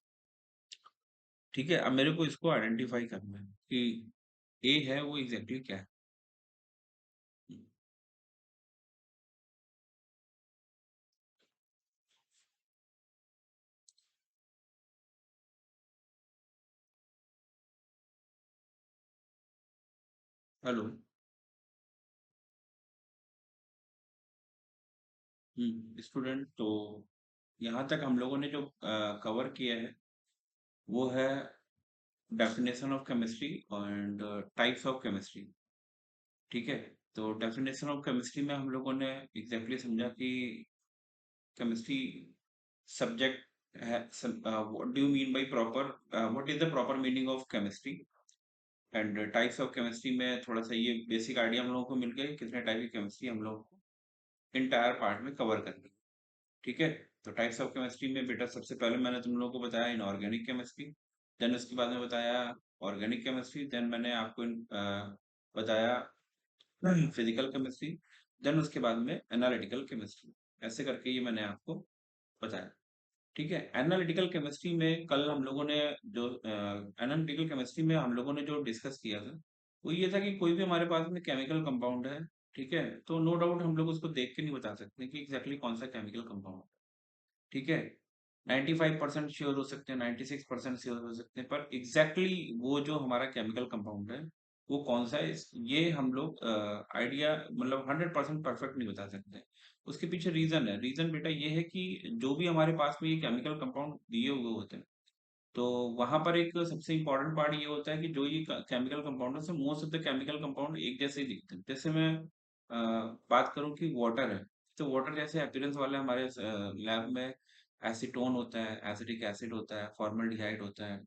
Speaker 1: ठीक है? अब मेरे को इसको आइडेंटिफाई करना है कि ए है वो एग्ज़ैक्टली क्या है? हुँ, हेलो? स्टूडेंट, तो यहाँ तक हम लोगों ने जो कवर किया है वो है definition of chemistry and types of chemistry. ठीक है, तो डेफिनेशन ऑफ केमिस्ट्री में हम लोगों ने एग्जैक्टली समझा कि केमिस्ट्री सब्जेक्ट है। What do you mean by proper, what is the proper meaning of chemistry and types of chemistry में थोड़ा सा ये बेसिक आइडिया हम लोगों को मिल गया कितने टाइप की केमिस्ट्री हम लोगों को इंटायर पार्ट में कवर करनी है। ठीक है, तो टाइप्स ऑफ केमिस्ट्री में बेटा सबसे पहले मैंने तुम लोगों को बताया इनऑर्गेनिक केमिस्ट्री, देन उसके बाद में बताया ऑर्गेनिक केमिस्ट्री, देन मैंने आपको बताया फिजिकल केमिस्ट्री, देन उसके बाद में एनालिटिकल केमिस्ट्री। ऐसे करके ये मैंने आपको बताया। ठीक है, एनालिटिकल केमिस्ट्री में कल हम लोगों ने जो एनालिटिकल केमिस्ट्री में हम लोगों ने जो डिस्कस किया था वो ये था कि कोई भी हमारे पास में केमिकल कंपाउंड है, ठीक है, तो नो डाउट हम लोग उसको देख के नहीं बता सकते कि एग्जैक्टली कौन सा केमिकल कंपाउंड है। ठीक है, 95% श्योर हो सकते हैं, 96% श्योर हो सकते हैं, पर एग्जैक्टली वो जो हमारा केमिकल कंपाउंड है वो कौन सा है ये हम लोग आइडिया मतलब 100% परफेक्ट नहीं बता सकते। उसके पीछे रीजन है, रीजन बेटा ये है कि जो भी हमारे पास में ये केमिकल कंपाउंड दिए हुए होते हैं तो वहां पर एक सबसे इम्पोर्टेंट पार्ट ये होता है कि जो ये केमिकल कंपाउंड है most of the chemical compound एक जैसे ही दिखते हैं। जैसे मैं बात करूं कि वाटर है, तो वाटर जैसे अपीयरेंस वाले हमारे लैब में एसीटोन होता है, एसिटिक एसिड होता है, फॉर्मल्डिहाइड होता है।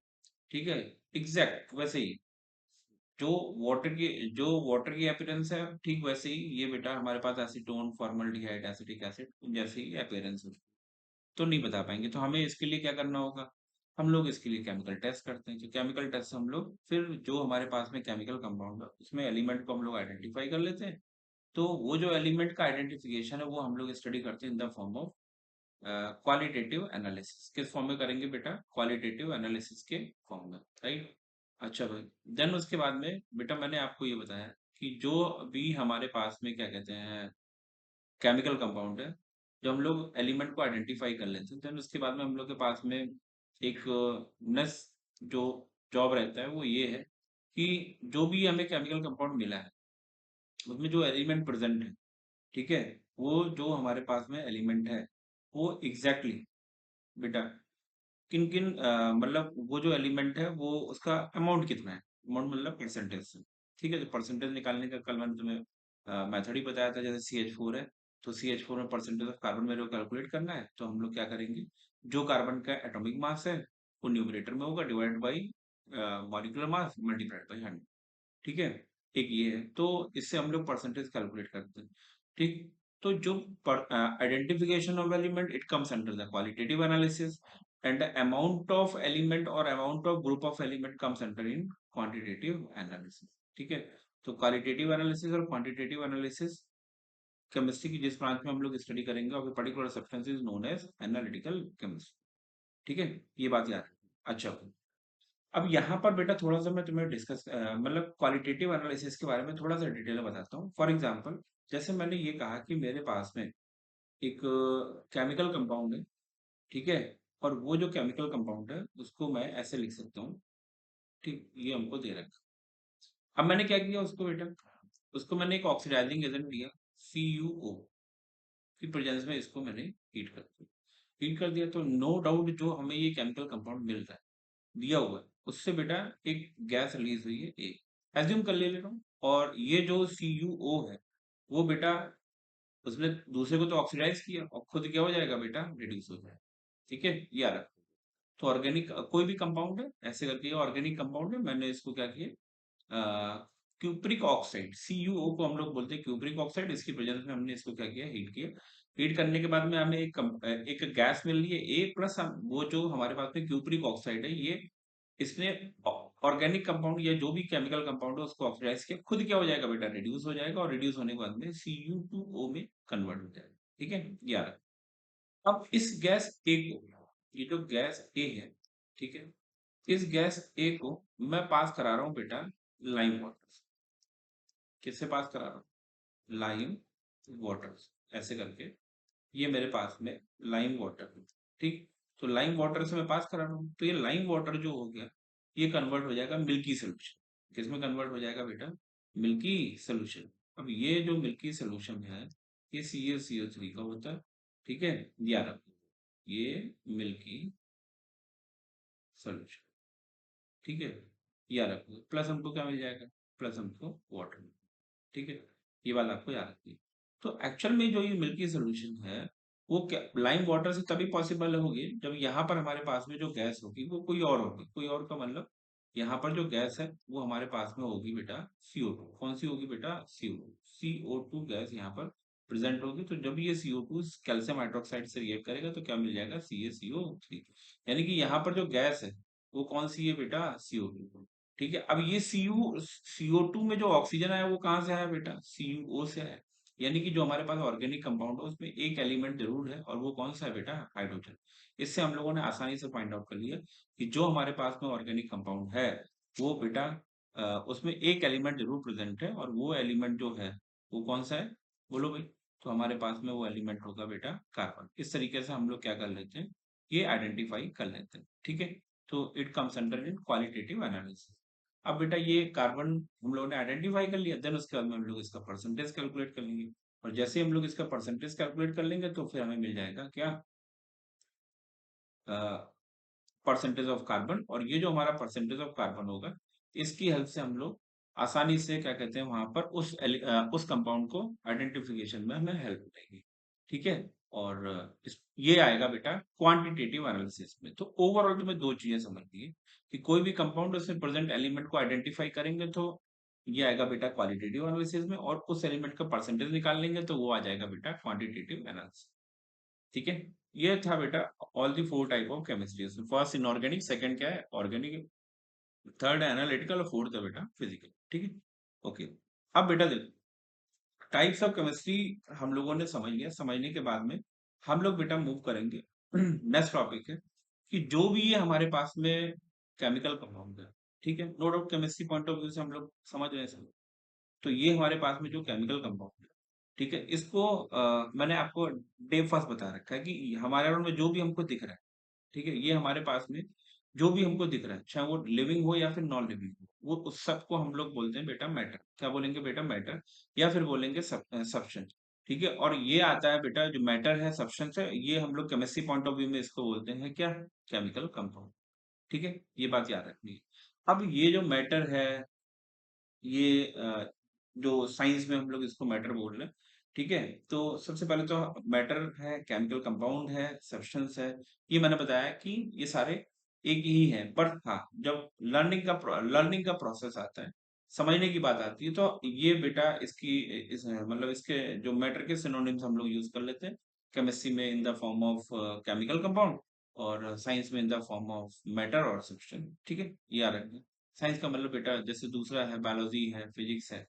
Speaker 1: ठीक है, एग्जैक्ट वैसे ही जो वाटर की अपीयरेंस है ठीक वैसे ही ये बेटा हमारे पास एसीटोन, फॉर्मल्डिहाइड, एसिटिक एसिड जैसी ही अपीयरेंस है। तो नहीं बता पाएंगे, तो हमें इसके लिए क्या करना होगा, हम लोग इसके लिए केमिकल टेस्ट करते हैं। तो केमिकल टेस्ट हम लोग फिर जो हमारे पास में केमिकल कंपाउंड है उसमें एलिमेंट को हम लोग आइडेंटिफाई कर लेते हैं। तो वो जो एलिमेंट का आइडेंटिफिकेशन है वो हम लोग स्टडी करते हैं in the form of qualitative analysis. किस फॉर्म में करेंगे बेटा, क्वालिटेटिव एनालिसिस के फॉर्म में, राइट। अच्छा भाई, देन उसके बाद में बेटा मैंने आपको ये बताया कि जो भी हमारे पास में क्या कहते हैं केमिकल कंपाउंड है, जब हम लोग एलिमेंट को आइडेंटिफाई कर लेते हैं देन उसके बाद में हम लोग के पास में एक नेक्स्ट जो जॉब रहता है वो ये है कि जो भी हमें केमिकल कंपाउंड मिला है उसमें जो एलिमेंट प्रेजेंट है, ठीक है, वो जो हमारे पास में एलिमेंट है वो एग्जैक्टली बेटा किन किन मतलब वो जो एलिमेंट है वो उसका अमाउंट कितना है, अमाउंट मतलब परसेंटेज से। ठीक है, तो परसेंटेज निकालने का कल मैंने तुम्हें मेथड ही बताया था। जैसे CH4 है तो CH4 में परसेंटेज ऑफ कार्बन मेरे को कैलकुलेट करना है, तो हम लोग क्या करेंगे, जो कार्बन का एटॉमिक मास है वो न्यूमरेटर में होगा divide by molecular mass multiplied by 100। ठीक है, एक ये है, तो इससे हम लोग परसेंटेज कैलकुलेट करते हैं। ठीक, तो जो identification of element it comes under the qualitative analysis and the amount of element और amount of group of element comes under in quantitative analysis. ठीक है, तो क्वालिटेटिव एनालिसिस और क्वांटिटेटिव एनालिसिस केमिस्ट्री की जिस ब्रांच में हम लोग स्टडी करेंगे of a particular substance is known as analytical chemistry. ठीक है, ये बात याद रखना। अच्छा, अब यहाँ पर बेटा थोड़ा सा मैं तुम्हें डिस्कस मतलब क्वालिटेटिव एनालिसिस के बारे में थोड़ा सा डिटेल में बताता हूँ। फॉर एग्जांपल जैसे मैंने ये कहा कि मेरे पास में एक केमिकल कंपाउंड है, ठीक है, और वो जो केमिकल कंपाउंड है उसको मैं ऐसे लिख सकता हूँ। ठीक, ये हमको दे रखा। अब मैंने क्या किया उसको बेटा, उसको मैंने एक ऑक्सीडाइजिंग एजेंट दिया CuO की प्रेजेंस में, इसको मैंने हीट कर दिया। हीट कर दिया तो नो डाउट जो हमें ये केमिकल कंपाउंड मिल रहा है दिया हुआ है उससे बेटा एक गैस रिलीज हुई है एक, एज्यूम कर ले रहा हूँ, और ये जो CuO है वो बेटा उसने दूसरे को तो ऑक्सीडाइज किया और खुद क्या हो जाएगा बेटा, रिड्यूस हो जाएगा। ठीक है, ये आ रहा। तो ऑर्गेनिक कोई भी कंपाउंड है ऐसे करके, ये ऑर्गेनिक कंपाउंड है, मैंने इसको क्या किया, क्यूप्रिक ऑक्साइड CuO को हम लोग बोलते हैं क्यूप्रिक ऑक्साइड, इसकी प्रेजेंस में हमने इसको क्या किया, हीट किया। हीट करने के बाद में हमें एक गैस मिल रही है A प्लस, वो जो हमारे पास में क्यूप्रिक ऑक्साइड है ये इसने ऑर्गेनिक कंपाउंड या जो भी केमिकल कंपाउंड है उसको ऑक्सीडाइज किया, खुद क्या हो जाएगा बेटा, रिड्यूस हो जाएगा, और रिड्यूस होने के बाद में Cu2O में कन्वर्ट हो जाएगा। ठीक है, 11। अब इस गैस ए को, ये जो गैस ए है, ठीक है, इस गैस ए को मैं पास करा रहा हूँ बेटा लाइम वाटर से। किससे पास करा रहा हूँ, लाइम वाटर से। ऐसे करके ये मेरे पास में लाइम वाटर है, ठीक। तो लाइम वाटर से मैं पास करा रहा हूँ, तो ये लाइम वाटर जो हो गया ये कन्वर्ट हो जाएगा मिल्की सोल्यूशन। किसमें कन्वर्ट हो जाएगा बेटा, मिल्की सोल्यूशन। अब ये जो मिल्की सोल्यूशन है ये CaCO3 का होता है, ठीक है, याद रखो ये मिल्की सोल्यूशन, ठीक है, याद रखो। प्लस हमको क्या मिल जाएगा, प्लस हमको वाटर, ठीक है, ये बात आपको याद रखनी है। तो एक्चुअल में जो ये मिल्की सोल्यूशन है वो क्या लाइम वाटर से तभी पॉसिबल होगी जब यहाँ पर हमारे पास में जो गैस होगी वो कोई और होगी, कोई और का मतलब यहाँ पर जो गैस है वो हमारे पास में होगी बेटा CO2। कौन सी होगी बेटा, CO2 गैस यहाँ पर प्रेजेंट होगी। तो जब ये CO2 कैल्शियम हाइड्रोक्साइड से रिएक्ट करेगा तो क्या मिल जाएगा, CaCO3। यानी कि यहाँ पर जो गैस है वो कौन सी है बेटा, CO2। ठीक है, अब ये CO2 में जो ऑक्सीजन आया वो कहाँ से आया बेटा, CO से आया। यानी कि जो हमारे पास ऑर्गेनिक कंपाउंड है उसमें एक एलिमेंट जरूर है और वो कौन सा है बेटा, हाइड्रोजन। इससे हम लोगों ने आसानी से फाइंड आउट कर लिया कि जो हमारे पास में ऑर्गेनिक कंपाउंड है वो बेटा उसमें एक एलिमेंट जरूर प्रेजेंट है और वो एलिमेंट जो है वो कौन सा है, बोलो भाई। तो हमारे पास में वो एलिमेंट होगा बेटा कार्बन। इस तरीके से हम लोग क्या कर लेते हैं, ये आइडेंटिफाई कर लेते हैं, ठीक है। तो it comes under in qualitative analysis. अब बेटा ये कार्बन हम लोगों ने आइडेंटिफाई कर लिया, देन उसके बाद में हम लोग इसका परसेंटेज कैलकुलेट कर लेंगे। और जैसे ही हम लोग इसका परसेंटेज कैलकुलेट कर लेंगे तो फिर हमें मिल जाएगा क्या, परसेंटेज ऑफ कार्बन। और ये जो हमारा परसेंटेज ऑफ कार्बन होगा इसकी हेल्प से हम लोग आसानी से क्या कहते हैं वहां पर उस कंपाउंड को आइडेंटिफिकेशन में हमें हेल्प मिलेगी, ठीक है। और ये आएगा बेटा क्वांटिटेटिव एनालिसिस में। तो ओवरऑल तुम्हें दो चीजें समझनी है कि कोई भी कंपाउंड उसमें प्रेजेंट एलिमेंट को आइडेंटिफाई करेंगे तो ये आएगा बेटा क्वालिटेटिव एनालिसिस में, और उस एलिमेंट का परसेंटेज निकाल लेंगे तो वो आ जाएगा बेटा क्वांटिटेटिव एनालिसिस, ठीक है। ये था बेटा all the four type of chemistry. First inorganic, second क्या है ऑर्गेनिक, थर्ड है एनालिटिकल और फोर्थ है बेटा फिजिकल, ठीक है। ओके, अब बेटा देखो टाइप्स ऑफ केमिस्ट्री हम लोगों ने समझ लिया। समझने के बाद में हम लोग बेटा मूव करेंगे नेक्स्ट टॉपिक है कि जो भी ये हमारे पास में केमिकल कंपाउंड है, ठीक है, no doubt chemistry point of view से हम लोग समझ रहे हैं सब। तो ये हमारे पास में जो केमिकल कंपाउंड है, ठीक है, इसको मैंने आपको डे फर्स्ट बता रखा है कि हमारे अराउंड में जो भी हमको दिख रहा है, ठीक है, ये हमारे पास में जो भी हमको दिख रहा है चाहे वो लिविंग हो या फिर नॉन लिविंग हो, वो उस सब को हम लोग बोलते हैं बेटा मैटर। क्या बोलेंगे बेटा, मैटर, या फिर बोलेंगे सब्सटेंस, ठीक है। और ये आता है बेटा जो मैटर है सब्सटेंस है, ये हम लोग केमिस्ट्री पॉइंट ऑफ व्यू में इसको बोलते हैं क्या, केमिकल कंपाउंड, ठीक है। ये बात याद रखनी है। अब ये जो मैटर है ये जो साइंस में हम लोग इसको मैटर बोल रहे हैं, ठीक है। तो सबसे पहले तो मैटर है, केमिकल कंपाउंड है, सब्सटेंस है, ये मैंने बताया कि ये सारे एक ही है। पर हाँ, जब लर्निंग का प्रोसेस आता है, समझने की बात आती है, तो ये बेटा मतलब इसके जो मैटर के सिनोनिम्स हम लोग यूज कर लेते हैं केमिस्ट्री में in the form of chemical compound, और साइंस में in the form of matter और सब्सटेंस, ठीक है, ये याद रखना। साइंस का मतलब बेटा जैसे दूसरा है बायोलॉजी है, फिजिक्स है,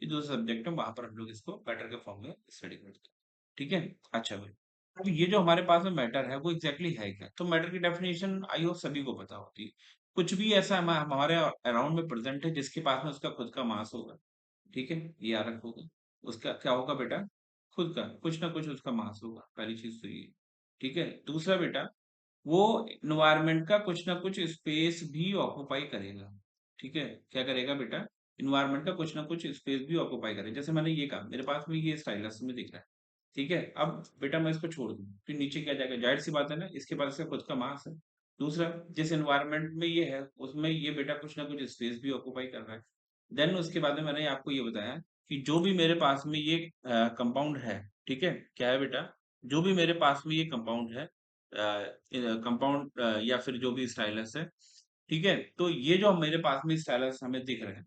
Speaker 1: ये दूसरा सब्जेक्ट है, वहां पर हम लोग इसको मैटर के फॉर्म में स्टडी करते हैं, ठीक है। अच्छा भाई, अब ये जो हमारे पास में मैटर है वो एग्जैक्टली है क्या, तो मैटर की डेफिनेशन आई होप सभी को पता होती है। कुछ भी ऐसा हमारे अराउंड में प्रेजेंट है जिसके पास में उसका खुद का मास होगा, ठीक है, ये याद रखोगे। उसका क्या होगा बेटा, खुद का कुछ ना कुछ उसका मास होगा, पहली चीज तो ये, ठीक है। दूसरा बेटा वो इन्वायरमेंट का कुछ ना कुछ स्पेस भी ऑक्युपाई करेगा, ठीक है। क्या करेगा बेटा, इन्वायरमेंट का कुछ ना कुछ स्पेस भी ऑक्युपाई करेगा। जैसे मैंने ये कहा मेरे पास में ये स्टाइलस में दिख रहा है, ठीक है। अब बेटा मैं इसको छोड़ दूं फिर नीचे क्या जाएगा, जाहिर सी बात है ना, इसके पास इसका खुद का मास है। दूसरा, जिस एनवायरमेंट में ये है उसमें ये बेटा कुछ ना कुछ स्पेस भी ऑक्युपाई कर रहा है। देन उसके बाद में मैंने आपको ये बताया कि जो भी मेरे पास में ये कंपाउंड है, ठीक है, क्या है बेटा, जो भी मेरे पास में ये कंपाउंड है, कंपाउंड या फिर जो भी स्टाइलस है, ठीक है, तो ये जो मेरे पास में स्टाइलस हमें दिख रहे हैं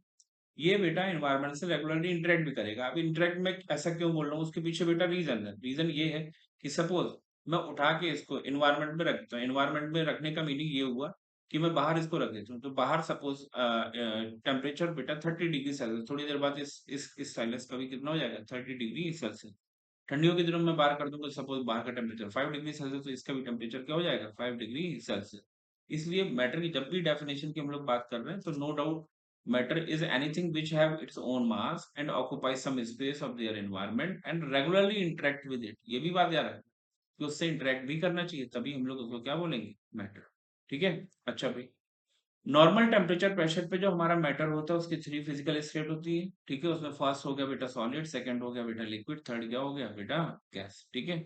Speaker 1: ये बेटा एनवायरनमेंट से रेगुलरली इंटरेक्ट भी करेगा। अब इंटरेक्ट में ऐसा क्यों बोल रहा हूँ, उसके पीछे बेटा रीजन है। रीजन ये है कि सपोज मैं उठा के इसको एनवायरनमेंट में रखता हूँ, एनवायरनमेंट में रखने का मीनिंग ये हुआ कि मैं बाहर इसको रख देता हूँ, तो बाहर सपोज टेम्परेचर बेटा 30 डिग्री सेल्सियस, थोड़ी देर बाद इस स्टाइलस का भी कितना हो जाएगा, 30 डिग्री सेल्सियस। ठंडियों के दिनों में बाहर कर दूंगा, सपोज बाहर का टेम्परेचर 5 डिग्री सेल्सियस, तो इसका भी टेम्परेचर क्या हो जाएगा, 5 डिग्री सेल्सियस। इसलिए मैटर की जब भी डेफिनेशन की हम लोग बात कर रहे हैं तो no doubt matter is anything which have its own mass and occupy some space of their environment and regularly interact with it. ये भी बात याद है कि उससे इंटरेक्ट भी करना चाहिए, तभी हम लोग उसको क्या बोलेंगे, मैटर, ठीक है। अच्छा भाई, नॉर्मल टेम्परेचर प्रेशर पे जो हमारा मैटर होता है उसकी थ्री फिजिकल स्टेट होती है, ठीक है। उसमें फर्स्ट हो गया बेटा सॉलिड, सेकंड हो गया बेटा लिक्विड, थर्ड क्या हो गया बेटा गैस, ठीक है।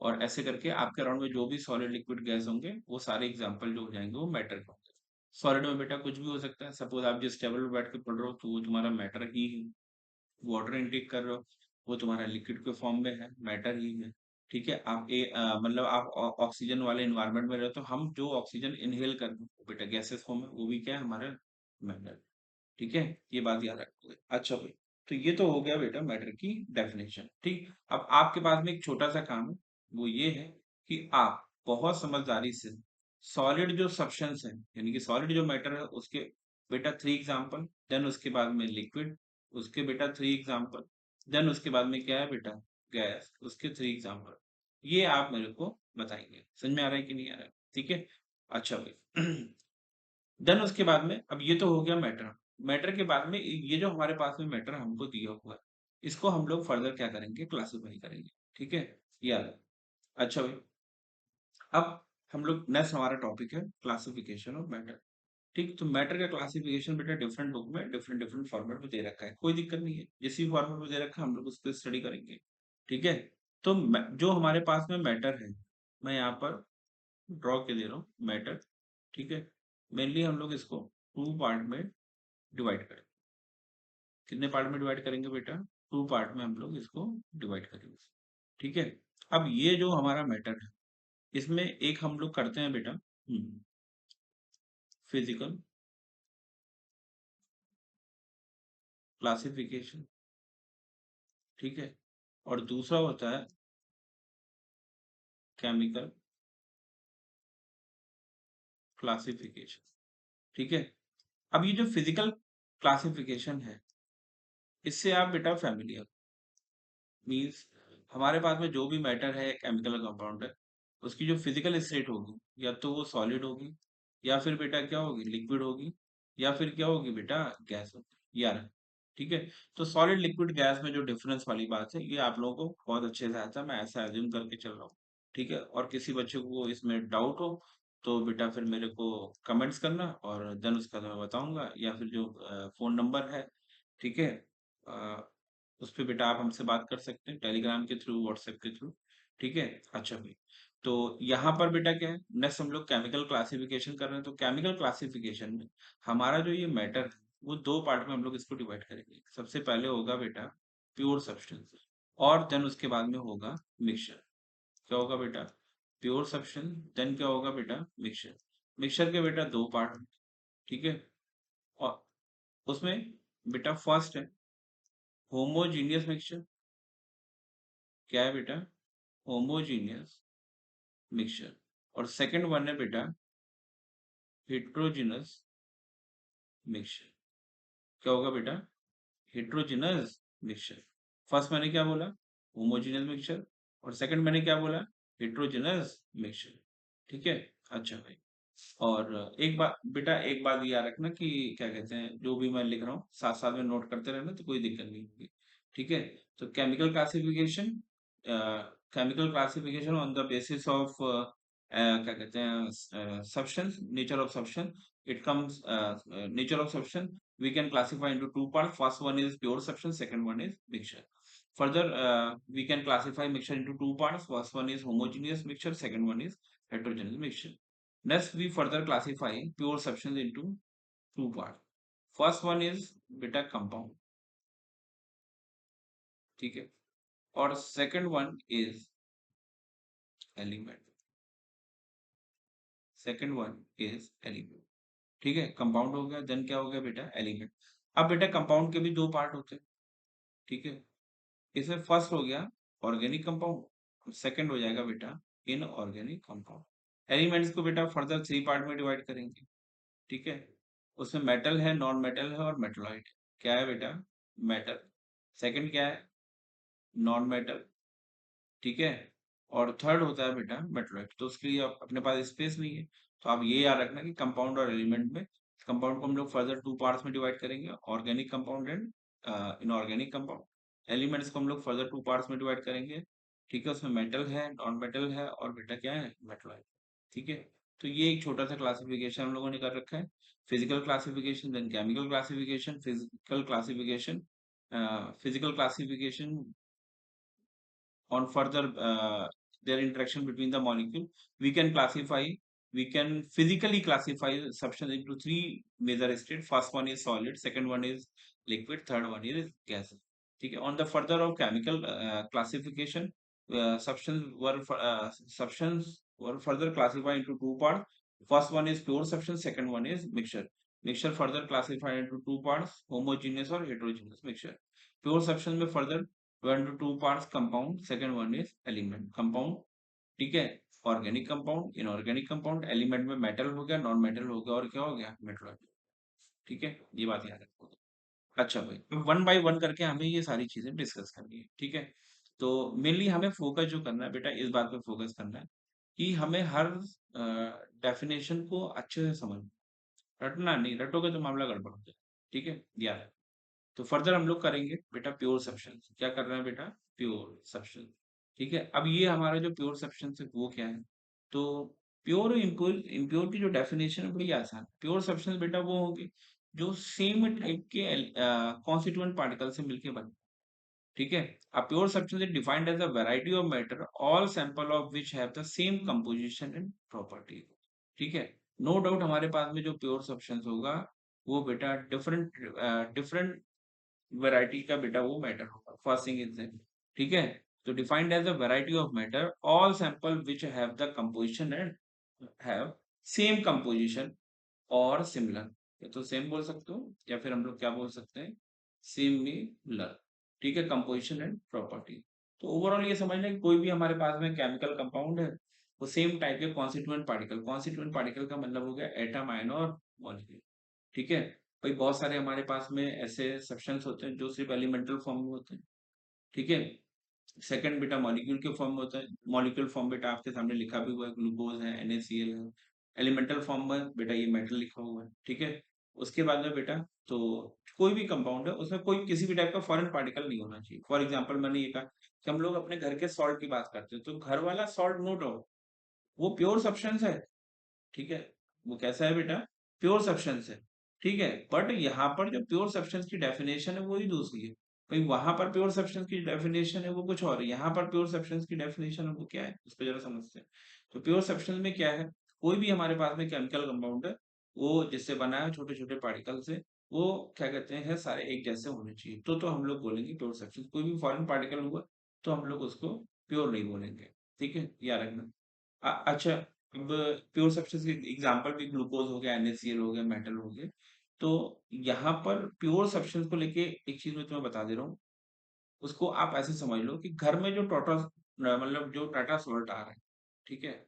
Speaker 1: और ऐसे करके आपके अराउंड में जो भी सॉलिड लिक्विड गैस होंगे वो सारे एग्जांपल जो हो जाएंगे वो मैटर के होंगे। सॉलिड में बेटा कुछ भी हो सकता है, सपोज आप जिस टेबल पर बैठ के पढ़ रहे हो तो वो तुम्हारा मैटर ही है। वाटर इनटेक कर रहे हो वो तुम्हारा लिक्विड के फॉर्म में है, मैटर ही है। ठीक है, आप मतलब आप ऑक्सीजन वाले इन्वायरमेंट में रहते हो, हम जो ऑक्सीजन इनहेल कर रहे हैं वो बेटा गैसेस फॉर्म है, वो भी क्या है हमारा मैटर। ठीक है, ये बात याद रखोगे। अच्छा भाई, तो ये तो हो गया बेटा मैटर की डेफिनेशन। ठीक, अब आपके पास में एक छोटा सा काम है, वो ये है कि आप बहुत समझदारी से सॉलिड जो सब्सटेंस है, यानी कि सॉलिड जो मैटर है उसके बेटा 3 एग्जाम्पल, देन उसके बाद में लिक्विड, उसके बेटा 3 एग्जाम्पल, देन उसके बाद में क्या है बेटा गैस, उसके 3 एग्जाम्पल, ये आप मेरे को बताएंगे। समझ में आ रहा है कि नहीं आ रहा है? ठीक है, अच्छा भाई। देन उसके बाद में अब ये तो हो गया मैटर। मैटर के बाद में ये जो हमारे पास में मैटर हमको दिया हुआ है, इसको हम लोग फर्दर क्या करेंगे, क्लासिफाई करेंगे। ठीक है, याद है। अच्छा भाई, अब हम लोग नेक्स्ट हमारा टॉपिक है क्लासिफिकेशन ऑफ मैटर। ठीक, तो मैटर का क्लासिफिकेशन बेटा डिफरेंट बुक में डिफरेंट डिफरेंट फॉर्मेट में दे रखा है, कोई दिक्कत नहीं है, जिस भी फॉर्मेट में दे रखा है हम लोग उस पर स्टडी करेंगे। ठीक है, तो जो हमारे पास में मैटर है, मैं यहाँ पर ड्रॉ के दे रहा हूँ मैटर। ठीक है, मेनली हम लोग इसको 2 पार्ट में डिवाइड करें। कितने पार्ट में डिवाइड करेंगे बेटा? 2 पार्ट में हम लोग इसको डिवाइड करेंगे। ठीक है, अब ये जो हमारा मैटर है, इसमें एक हम लोग करते हैं बेटा फिजिकल क्लासिफिकेशन। ठीक है, और दूसरा होता है केमिकल क्लासिफिकेशन। ठीक है, अब ये जो फिजिकल क्लासिफिकेशन है, इससे आप बेटा फैमिलियर, मीन्स हमारे पास में जो भी मैटर है केमिकल कंपाउंड है, उसकी जो फिजिकल स्टेट होगी, या तो वो सॉलिड होगी, या फिर बेटा क्या होगी, लिक्विड होगी, या फिर क्या होगी बेटा गैस होगी यार। ठीक है, तो सॉलिड लिक्विड गैस में जो डिफरेंस वाली बात है, ये आप लोगों को बहुत अच्छे से आता है, मैं ऐसा एज्यूम करके चल रहा हूँ। ठीक है, और किसी बच्चे को इसमें डाउट हो तो बेटा फिर मेरे को कमेंट्स करना, और देन उसका तो मैं बताऊंगा, या फिर जो फोन नंबर है, ठीक है, उस पे बेटा आप हमसे बात कर सकते हैं टेलीग्राम के थ्रू, व्हाट्सएप के थ्रू। ठीक है, अच्छा भाई, तो यहाँ पर बेटा क्या है, नेक्स्ट हम लोग केमिकल क्लासिफिकेशन कर रहे हैं, तो केमिकल क्लासिफिकेशन में हमारा जो ये मैटर है वो 2 पार्ट में हम लोग इसको डिवाइड करेंगे। सबसे पहले होगा बेटा प्योर सब्सटेंस, और देन उसके बाद में होगा मिक्सचर। क्या होगा बेटा? प्योर सब्सटेंस, देन क्या होगा बेटा मिक्सचर। मिक्सचर के बेटा 2 पार्ट। ठीक है, और उसमें बेटा फर्स्ट है होमोजीनियस मिक्सचर। क्या है बेटा? Homogeneous mixture. और सेकंड वन है बेटा हेट्रोजीनस मिक्सचर। क्या होगा बेटा? Heterogeneous mixture. फर्स्ट मैंने क्या बोला? Homogeneous mixture. और सेकंड मैंने क्या बोला? Heterogeneous mixture. ठीक है, अच्छा भाई, और एक बात बेटा, एक बात याद रखना कि क्या कहते हैं, जो भी मैं लिख रहा हूँ साथ साथ में नोट करते रहना, तो कोई दिक्कत नहीं होगी। ठीक है, तो chemical classification, chemical classification on the basis of क्या कहते हैं substance, nature of substance, it comes nature of substance we can classify into 2 parts. First one is pure substance, second one is mixture. Further, we can classify mixture into 2 parts. First one is homogeneous mixture, second one is heterogeneous mixture. Next, we further classify pure substance into 2 parts. First one is beta compound, ठीक है, और second one is element. Second one is element. ठीक है, compound हो गया, then क्या हो गया बेटा एलिमेंट। अब बेटा कंपाउंड के भी 2 पार्ट होते हैं। ठीक है, इसमें फर्स्ट हो गया ऑर्गेनिक कंपाउंड, सेकंड हो जाएगा बेटा इनऑर्गेनिक कंपाउंड। एलिमेंट्स को बेटा फर्दर 3 पार्ट में डिवाइड करेंगे। ठीक है, उसमें मेटल है, नॉन मेटल है और मेटलॉइड। क्या है बेटा? मेटल। सेकंड क्या है? Non metal. ठीक है, और थर्ड होता है बेटा मेटलॉइड। तो उसके लिए अपने पास स्पेस नहीं है, तो आप ये याद रखना कि कंपाउंड और एलिमेंट में, कंपाउंड को हम लोग फर्दर 2 पार्ट्स में डिवाइड करेंगे, organic compound and inorganic compound. Elements को हम लोग फर्दर 2 पार्ट्स में डिवाइड करेंगे। ठीक है, उसमें मेटल है, नॉन मेटल है और बेटा क्या है मेटलॉइड। ठीक है, तो ये एक छोटा सा क्लासिफिकेशन हम लोगों ने कर रखा है। Physical classification, then chemical classification, physical classification, physical classification on further their interaction between the molecule, we can classify, we can physically classify substance into three major states. First one is solid, second one is liquid, third one is gas. ठीक है. On the further of chemical classification, substance were further classified into two parts. First one is pure substance, second one is mixture. Mixture further classified into two parts, homogeneous or heterogeneous mixture. Pure substance में further went into two parts, compound, second one is element. Compound, ठीक है, organic compound, inorganic compound, element में metal हो गया, non metal हो गया, और क्या हो गया, मेटल हो गया. ठीक है, ये बात याद रखो. अच्छा भाई, वन बाय वन करके हमें ये सारी चीजें डिस्कस करनी है. ठीक है, तो मेनली हमें फोकस जो करना है बेटा, इस बात पे फोकस करना है कि हमें हर डेफिनेशन को अच्छे से समझना. रटना नहीं, रटोगे तो मामला गड़बड़ हो जाएगा. ठीक है, याद है. तो फर्दर हम लोग करेंगे बेटा प्योर सब्सटेंस. क्या कर रहे हैं बेटा, प्योर सब्सटेंस. ठीक है, अब ये हमारा जो प्योर सब्सटेंस है वो क्या है. तो प्योर और इम्प्योर, इम्प्योर की जो डेफिनेशन है बड़ी आसान. प्योर सब्सटेंस बेटा वो होगी जो सेम टाइप के कॉन्स्टिट्यूएंट पार्टिकल से मिलके बने. ठीक है, a pure substance is defined as a variety of matter all sample of which have the same composition and property. ठीक है, नो डाउट हमारे पास में जो प्योर सब्सटेंस होगा वो बेटा डिफरेंट डिफरेंट वैरायटी का बेटा वो मैटर होगा. First thing is that. ठीक है, तो defined as a variety of matter all sample which have the composition and have same composition और सिमिलर. या तो सेम बोल सकते हो या फिर हम लोग क्या बोल सकते हैं, सिमिलर. ठीक है, कंपोजिशन एंड प्रॉपर्टी. तो ओवरऑल ये समझना कि कोई भी हमारे पास में केमिकल कंपाउंड है वो सेम टाइप के कॉन्स्टिट्यूएंट पार्टिकल, कॉन्स्टिट्यूएंट पार्टिकल का मतलब हो गया एटम, आयन और मॉलिक्यूल. ठीक है भाई, बहुत सारे हमारे पास में ऐसे सब्सटेंस होते हैं जो सिर्फ एलिमेंटल फॉर्म में होते हैं. ठीक है, सेकंड बेटा मॉलिक्यूल के फॉर्म में होता है. मॉलिक्यूल फॉर्म बेटा आपके सामने लिखा भी हुआ है, ग्लूकोज है, NaCl है. एलिमेंटल फॉर्म में बेटा ये मेटल लिखा हुआ है. ठीक है, उसके बाद में बेटा तो कोई भी कंपाउंड है उसमें कोई किसी भी टाइप का फॉरेन पार्टिकल नहीं होना चाहिए. फॉर एग्जांपल मैंने ये कहा कि हम लोग अपने घर के सॉल्ट की बात करते हैं, तो घर वाला सॉल्ट नो डाउट वो प्योर सब्सटेंस है. ठीक है, वो कैसा है बेटा, प्योर सब्सटेंस है. ठीक है, बट यहाँ पर जो प्योर सब्सटेंस की डेफिनेशन है वो ही दूसरी है. भाई वहां पर प्योर सब्सटेंस की डेफिनेशन है वो कुछ और है, यहाँ पर प्योर सब्सटेंस की डेफिनेशन है वो क्या है, उस पर जरा समझते हैं. तो प्योर सब्सटेंस में क्या है, कोई भी हमारे पास में केमिकल कंपाउंड है वो जिससे बना है छोटे छोटे पार्टिकल से, वो क्या कहते हैं सारे एक जैसे होने चाहिए, तो हम लोग बोलेंगे प्योर सब्सटेंस. कोई भी फॉरेन पार्टिकल हुआ तो हम लोग उसको प्योर नहीं बोलेंगे. ठीक है, याद रखना. अच्छा, अब प्योर सब्सटेंस के एग्जांपल भी ग्लूकोज हो गया, NaCl हो गया, मेटल हो गए. तो यहाँ पर प्योर सब्सटेंस को लेके एक चीज मैं तुम्हें बता दे रहा हूँ. उसको आप ऐसे समझ लो कि घर में जो टोटा मतलब जो टाटा सॉल्ट आ रहा है. ठीक है,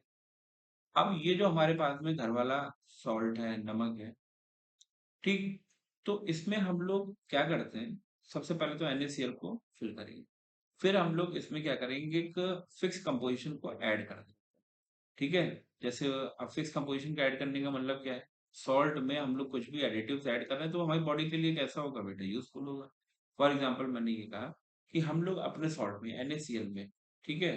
Speaker 1: अब ये जो हमारे पास में घर वाला सॉल्ट है, नमक है. ठीक, तो इसमें हम लोग क्या करते हैं, सबसे पहले तो NaCl को फिल करेंगे. फिर हम लोग इसमें क्या करेंगे, एक फिक्स कंपोजिशन को ऐड कर देंगे. ठीक है, जैसे अब फिक्स कंपोजिशन का ऐड करने का मतलब क्या है, सॉल्ट में हम लोग कुछ भी एडिटिव्स ऐड कर रहे हैं तो हमारी बॉडी के लिए कैसा होगा बेटा, यूजफुल होगा. फॉर एग्जांपल मैंने ये कहा कि हम लोग अपने सॉल्ट में NaCl में, ठीक है,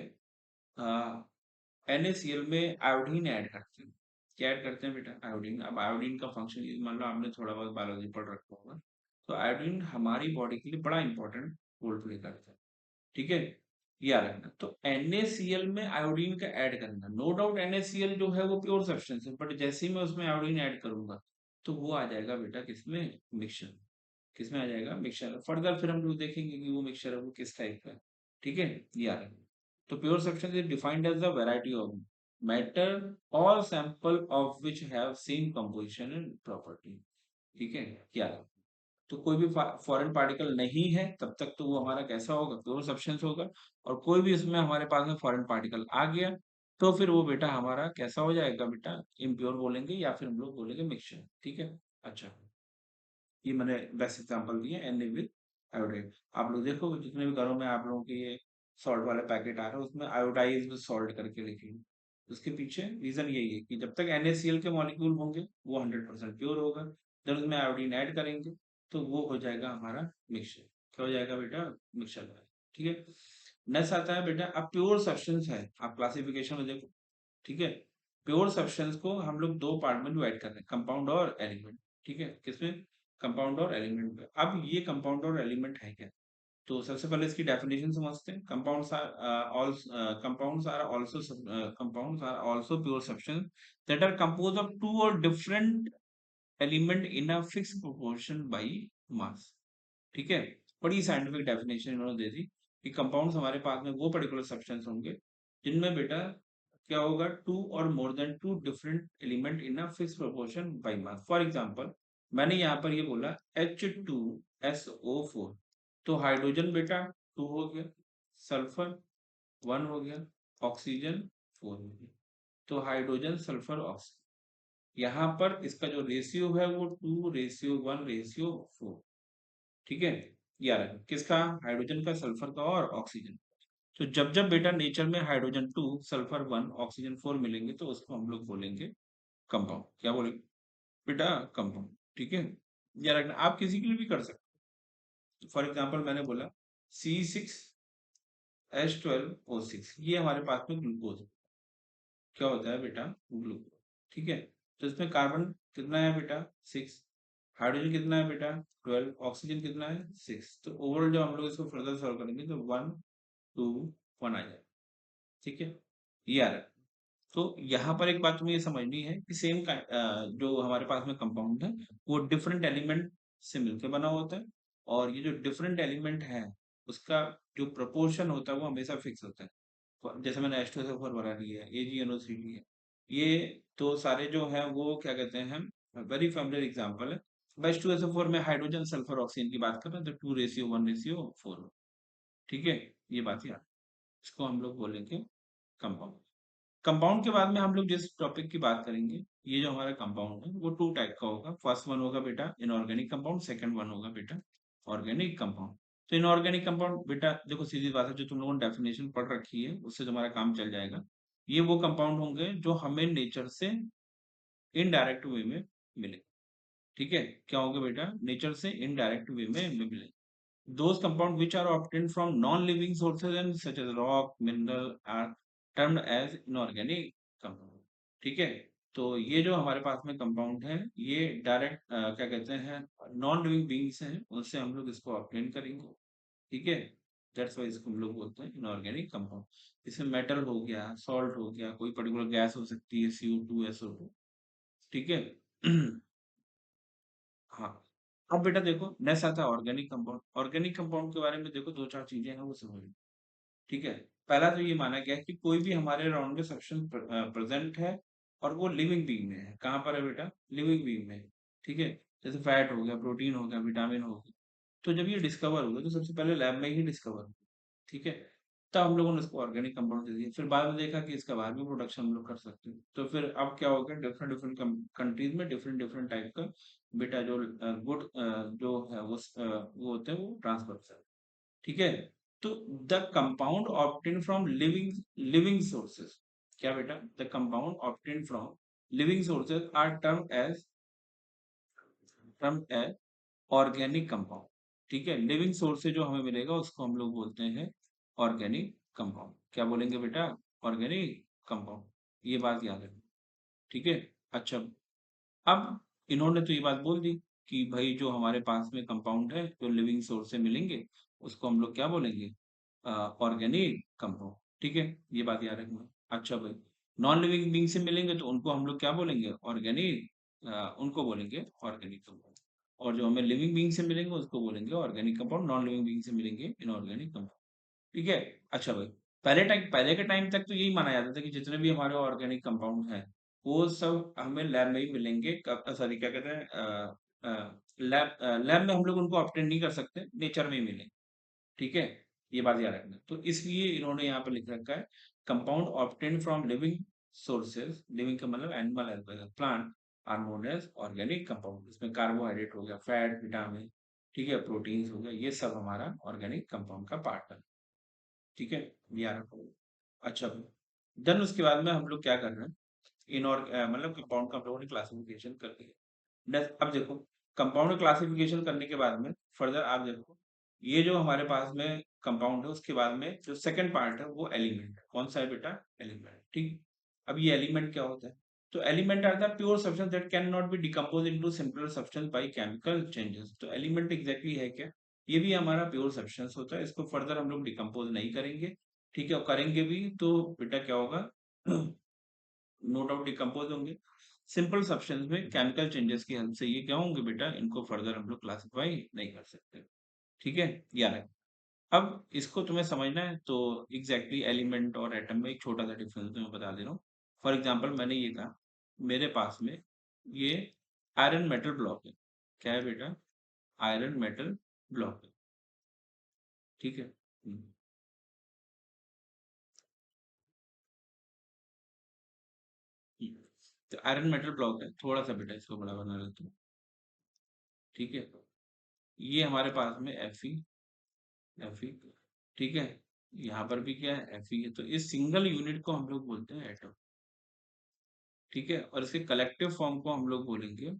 Speaker 1: NaCl में आयोडीन ऐड करते हैं. क्या ऐड करते हैं बेटा, आयोडीन. अब आयोडीन का फंक्शन मान लो आपने थोड़ा बहुत बायोलॉजी पढ़ रखा होगा, तो आयोडीन हमारी बॉडी के लिए बड़ा इंपॉर्टेंट रोल प्ले करता है. ठीक है, याद रखना. तो NaCl में आयोडीन का ऐड करना, नो डाउट NaCl जो है वो प्योर सब्सटेंस है, बट जैसे ही मैं उसमें आयोडीन ऐड करूंगा तो वो आ जाएगा बेटा किसमें, मिक्सचर. किसमें आ जाएगा, मिक्सचर. फर्दर फिर हम लोग देखेंगे कि वो मिक्सचर है वो किस टाइप का है. ठीक है, याद रखना. तो pure substance is defined as the variety of matter all sample of which have same composition and property. ठीक है, क्या, तो कोई भी फॉरेन पार्टिकल नहीं है तब तक तो वो हमारा कैसा होगा, प्योर सब्सटेंस होगा. और कोई भी इसमें हमारे पास में फॉरेन पार्टिकल आ गया तो फिर वो बेटा हमारा कैसा हो जाएगा बेटा, इम्प्योर बोलेंगे या फिर हम लोग बोलेंगे मिक्सचर. ठीक है, अच्छा, ये मैंने बेस्ट एग्जांपल दिए Na विद आयोडाइड. आप लोग देखो जितने भी घरों में आप लोगों के ये सॉल्ट वाले पैकेट आ रहे हैं उसमें आयोडाइज्ड सॉल्ट करके लिखेंगे. उसके पीछे रीजन यही है कि जब तक NaCl के मॉलिक्यूल होंगे वो 100% प्योर होगा. जब उसमें आयोडीन ऐड करेंगे तो वो हो जाएगा हमारा मिक्सचर. क्या हो जाएगा बेटा, मिक्सचर. ठीक है, नेक्स्ट आता है बेटा, अब प्योर सब्सटेंस है, आप क्लासिफिकेशन में देखो. ठीक है, प्योर सब्सटेंस को हम लोग दो पार्ट में डिवाइड कर रहे हैं, कंपाउंड और एलिमेंट. ठीक है, किसमें, कंपाउंड और एलिमेंट में. अब ये कंपाउंड और एलिमेंट है क्या, तो सबसे पहले इसकी डेफिनेशन समझते हैं। Compounds are also pure substance that are compose of two or different element in a fix proportion by mass. ठीक है, बड़ी साइंटिफिक डेफिनेशन इन्होंने दे दी कि कंपाउंड्स हमारे पास में वो पर्टिकुलर सब्सटेंस होंगे जिनमें बेटा क्या होगा, टू और more than two different element in a fix proportion by mass. For example मैंने यहाँ पर ये बोला H2SO4, तो हाइड्रोजन बेटा 2 हो गया, सल्फर 1 हो गया, ऑक्सीजन 4 हो गया। तो हाइड्रोजन सल्फर ऑक्सीजन, यहाँ पर इसका जो रेशियो है वो 2:1:4। ठीक है, ये आ रहा है किसका, हाइड्रोजन का, सल्फर का और ऑक्सीजन। तो जब जब बेटा नेचर में हाइड्रोजन 2, सल्फर 1, ऑक्सीजन 4 मिलेंगे तो उसको हम लोग बोलेंगे कंपाउंड। क्या बोलेंगे बेटा, कंपाउंड। ठीक है, याद रखना, आप किसी के लिए भी कर सकते हो। फॉर एग्जाम्पल मैंने बोला C6H12O6, ये हमारे पास में ग्लूकोज क्या होता है बेटा, ग्लूकोज। ठीक है, तो इसमें कार्बन कितना है बेटा 6, हाइड्रोजन कितना है बेटा 12, ऑक्सीजन कितना है 6। तो ओवरऑल जब हम लोग इसको फर्दर सॉल्व करेंगे तो 1 2 1 आ जाएगा। ठीक है, ये आ रहा है। तो यहाँ पर एक बात तुम्हें ये समझनी है कि सेम जो हमारे पास में कंपाउंड है वो डिफरेंट एलिमेंट से मिलकर बना होता है, और ये जो डिफरेंट एलिमेंट है उसका जो प्रोपोर्शन होता है वो हमेशा फिक्स होता है। जैसे मैंने H2SO4 बना ली है, AgNO3 ली है, ये तो सारे जो हैं वो क्या कहते हैं, वेरी फेमिलियर एग्जांपल है। अब H2SO4 में हाइड्रोजन सल्फर ऑक्सीजन की बात कर रहे हैं तो 2:1:4। ठीक है, ये बात याद, इसको हम लोग बोलेंगे कंपाउंड। कंपाउंड के बाद में हम लोग जिस टॉपिक की बात करेंगे, ये जो हमारा कंपाउंड है वो 2 टाइप का होगा। फर्स्ट वन होगा बेटा इनऑर्गेनिक कंपाउंड, सेकंड वन होगा बेटा ऑर्गेनिक कंपाउंड। तो इनऑर्गेनिक कंपाउंड बेटा देखो सीधी बात है, जो तुम लोगों ने डेफिनेशन पढ़ रखी है उससे तुम्हारा काम चल जाएगा। ये वो कंपाउंड होंगे जो हमें नेचर से इनडायरेक्ट वे में मिले। ठीक है, क्या होगा बेटा, नेचर से इनडायरेक्ट वे में मिले। Those compounds which are obtained from non-living sources and such as rock, mineral are termed as inorganic compound। ठीक है, तो ये जो हमारे पास में कंपाउंड है ये डायरेक्ट क्या कहते हैं, नॉन लिविंग बींग्स हैं, उनसे हम लोग इसको ऑब्टेन करेंगे। ठीक है, दैट्स वाई इसको हम लोग बोलते हैं इनऑर्गेनिक कंपाउंड। इसमें मेटल हो गया, सॉल्ट हो गया, कोई पर्टिकुलर गैस हो सकती है CO2 SO2। ठीक है हाँ, अब बेटा देखो नेक्स्ट आता है ऑर्गेनिक कंपाउंड। ऑर्गेनिक कंपाउंड के बारे में देखो दो चार चीजें हैं वो समझ। ठीक है, पहला तो ये माना गया है कि कोई भी हमारे अराउंड में सब्सटेंस प्रेजेंट है और वो लिविंग बीइंग में है। कहाँ पर है बेटा, लिविंग बीइंग में। ठीक है, जैसे फैट हो गया, प्रोटीन हो गया, विटामिन हो गया। तो जब ये डिस्कवर हुआ तो सबसे पहले लैब में ही डिस्कवर हुआ। ठीक है, तब हम लोगों ने इसको ऑर्गेनिक कंपाउंड दे दिया। फिर बाद में देखा कि इसका बाहर भी प्रोडक्शन हम लोग कर सकते हैं। तो फिर अब क्या हो गया, डिफरेंट डिफरेंट कंट्रीज में डिफरेंट डिफरेंट टाइप का बेटा जो गुड जो है वो होते हैं वो ट्रांसफर। ठीक है, तो the compound obtain from living living sources, क्या बेटा, the compound obtain from living sources are term as organic compound. ठीक है, लिविंग सोर्स से जो हमें मिलेगा उसको हम लोग बोलते हैं ऑर्गेनिक कंपाउंड। क्या बोलेंगे बेटा, ऑर्गेनिक कंपाउंड। ये बात याद रखना। ठीक है, अच्छा, अब इन्होंने तो ये बात बोल दी कि भाई जो हमारे पास में कंपाउंड है जो लिविंग सोर्स से मिलेंगे उसको हम लोग क्या बोलेंगे, ऑर्गेनिक कंपाउंड। ठीक है, ये बात याद रखना। अच्छा भाई, नॉन लिविंग बींग से मिलेंगे तो उनको हम लोग क्या बोलेंगे, ऑर्गेनिक, उनको बोलेंगे ऑर्गेनिक कंपाउंड। और जो हमें लिविंग बींग से मिलेंगे उसको बोलेंगे organic compound, non living being से मिलेंगे इनऑर्गेनिक कंपाउंड। ठीक है, अच्छा भाई, पहले के टाइम तक तो यही माना जाता था कि जितने भी हमारे ऑर्गेनिक कंपाउंड हैं वो सब हमें लैब में ही मिलेंगे। सॉरी क्या कहते हैं, लैब में हम लोग उनको ऑब्टेन नहीं कर सकते, नेचर में ही मिलेंगे। ठीक है, ये बात याद रखना। तो इसलिए इन्होंने यहाँ पे लिख रखा है compound obtain from living sources, living का मतलब animal as well as plant, are known as organic compound. इसमें कार्बोहाइड्रेट हो गया, फैट, विटामिन, ठीक है, प्रोटीन्स हो गया, ये सब हमारा ऑर्गेनिक कंपाउंड का पार्ट है। ठीक है, ये याद रखो। अच्छा, देन उसके बाद में हम लोग क्या कर रहे हैं, मतलब कंपाउंड का हम लोगों ने क्लासिफिकेशन कर दिया। अब देखो कंपाउंड क्लासिफिकेशन करने के बाद में फर्दर आप देखो ये जो हमारे पास में कंपाउंड है उसके बाद में जो सेकंड पार्ट है वो एलिमेंट है। कौन सा है बेटा, एलिमेंट। ठीक, अब ये एलिमेंट क्या होता है, तो एलिमेंट आता है pure substance that can not be decompose into simpler substance by chemical changes. तो एलिमेंट एग्जैक्टली है क्या, ये भी हमारा प्योर सब्सटेंस होता है, इसको फर्दर हम लोग डिकम्पोज नहीं करेंगे, ठीक है, और करेंगे भी तो बेटा क्या होगा नो डाउट डिकम्पोज होंगे। सिंपल सब्सटेंस में केमिकल चेंजेस की हेल्प से ये क्या होंगे बेटा, इनको फर्दर हम लोग क्लासिफाई नहीं कर सकते, ठीक है, याद है। अब इसको तुम्हें समझना है तो एग्जैक्टली एलिमेंट और एटम में एक छोटा सा डिफरेंस मैं बता दे रहा हूँ। फॉर एग्जांपल मैंने ये कहा मेरे पास में ये आयरन मेटल ब्लॉक है। क्या है बेटा? आयरन मेटल ब्लॉक है, ठीक है। हम्म। तो आयरन मेटल ब्लॉक है, थोड़ा सा बेटा इसको बड़ा बना लेते हैं, ठीक है। ये हमारे पास में एफ ई, ठीक है। यहाँ पर भी क्या है, एफ ई है। तो इस सिंगल यूनिट को हम लोग बोलते हैं एटम, ठीक है, और इसके कलेक्टिव फॉर्म को हम लोग बोलेंगे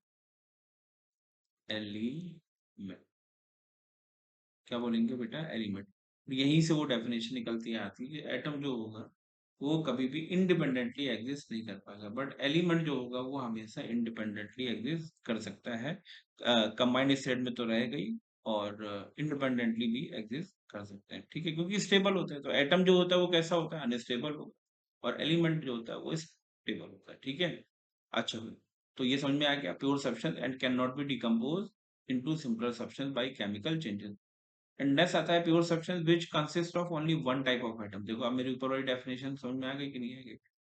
Speaker 1: एलिमेंट। क्या बोलेंगे बेटा? एलिमेंट। यहीं से वो डेफिनेशन निकलती आती है कि एटम जो होगा वो कभी भी इंडिपेंडेंटली एग्जिस्ट नहीं कर पाएगा, बट एलिमेंट जो होगा वो हमेशा इंडिपेंडेंटली एग्जिस्ट कर सकता है। कंबाइंड स्टेट में तो रहेगा ही, और इंडिपेंडेंटली भी एग्जिस्ट कर सकते हैं, ठीक है, क्योंकि स्टेबल होता है। तो एटम जो होता है वो कैसा होता है? अनस्टेबल होगा, और एलिमेंट जो होता है वो स्टेबल होता है, ठीक है। अच्छा, तो ये समझ में आ गया, pure substance and can not be decompose into simpler substance by chemical changes. And next आता है pure substance which consist of only one type of atom. देखो अब मेरे ऊपर वाली डेफिनेशन समझ में आ गई कि नहीं आ गई?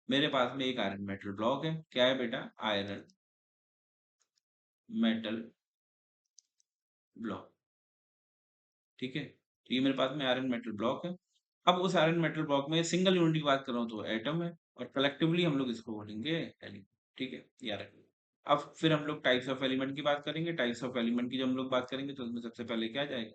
Speaker 1: मेरे पास में एक आयरन मेटल ब्लॉक है। क्या है बेटा? आयरन मेटल ब्लॉक, ठीक है। तो ये मेरे पास में आयरन मेटल ब्लॉक है। अब उस आयरन मेटल ब्लॉक में सिंगल यूनिट की बात कर रहा हूँ तो एटम है, और कलेक्टिवली हम लोग इसको बोलेंगे एलिमेंट, ठीक है, याद रखिए। अब फिर हम लोग टाइप्स ऑफ एलिमेंट की बात करेंगे। टाइप्स ऑफ एलिमेंट की जब हम लोग बात करेंगे तो उसमें सबसे पहले क्या आ जाएगा?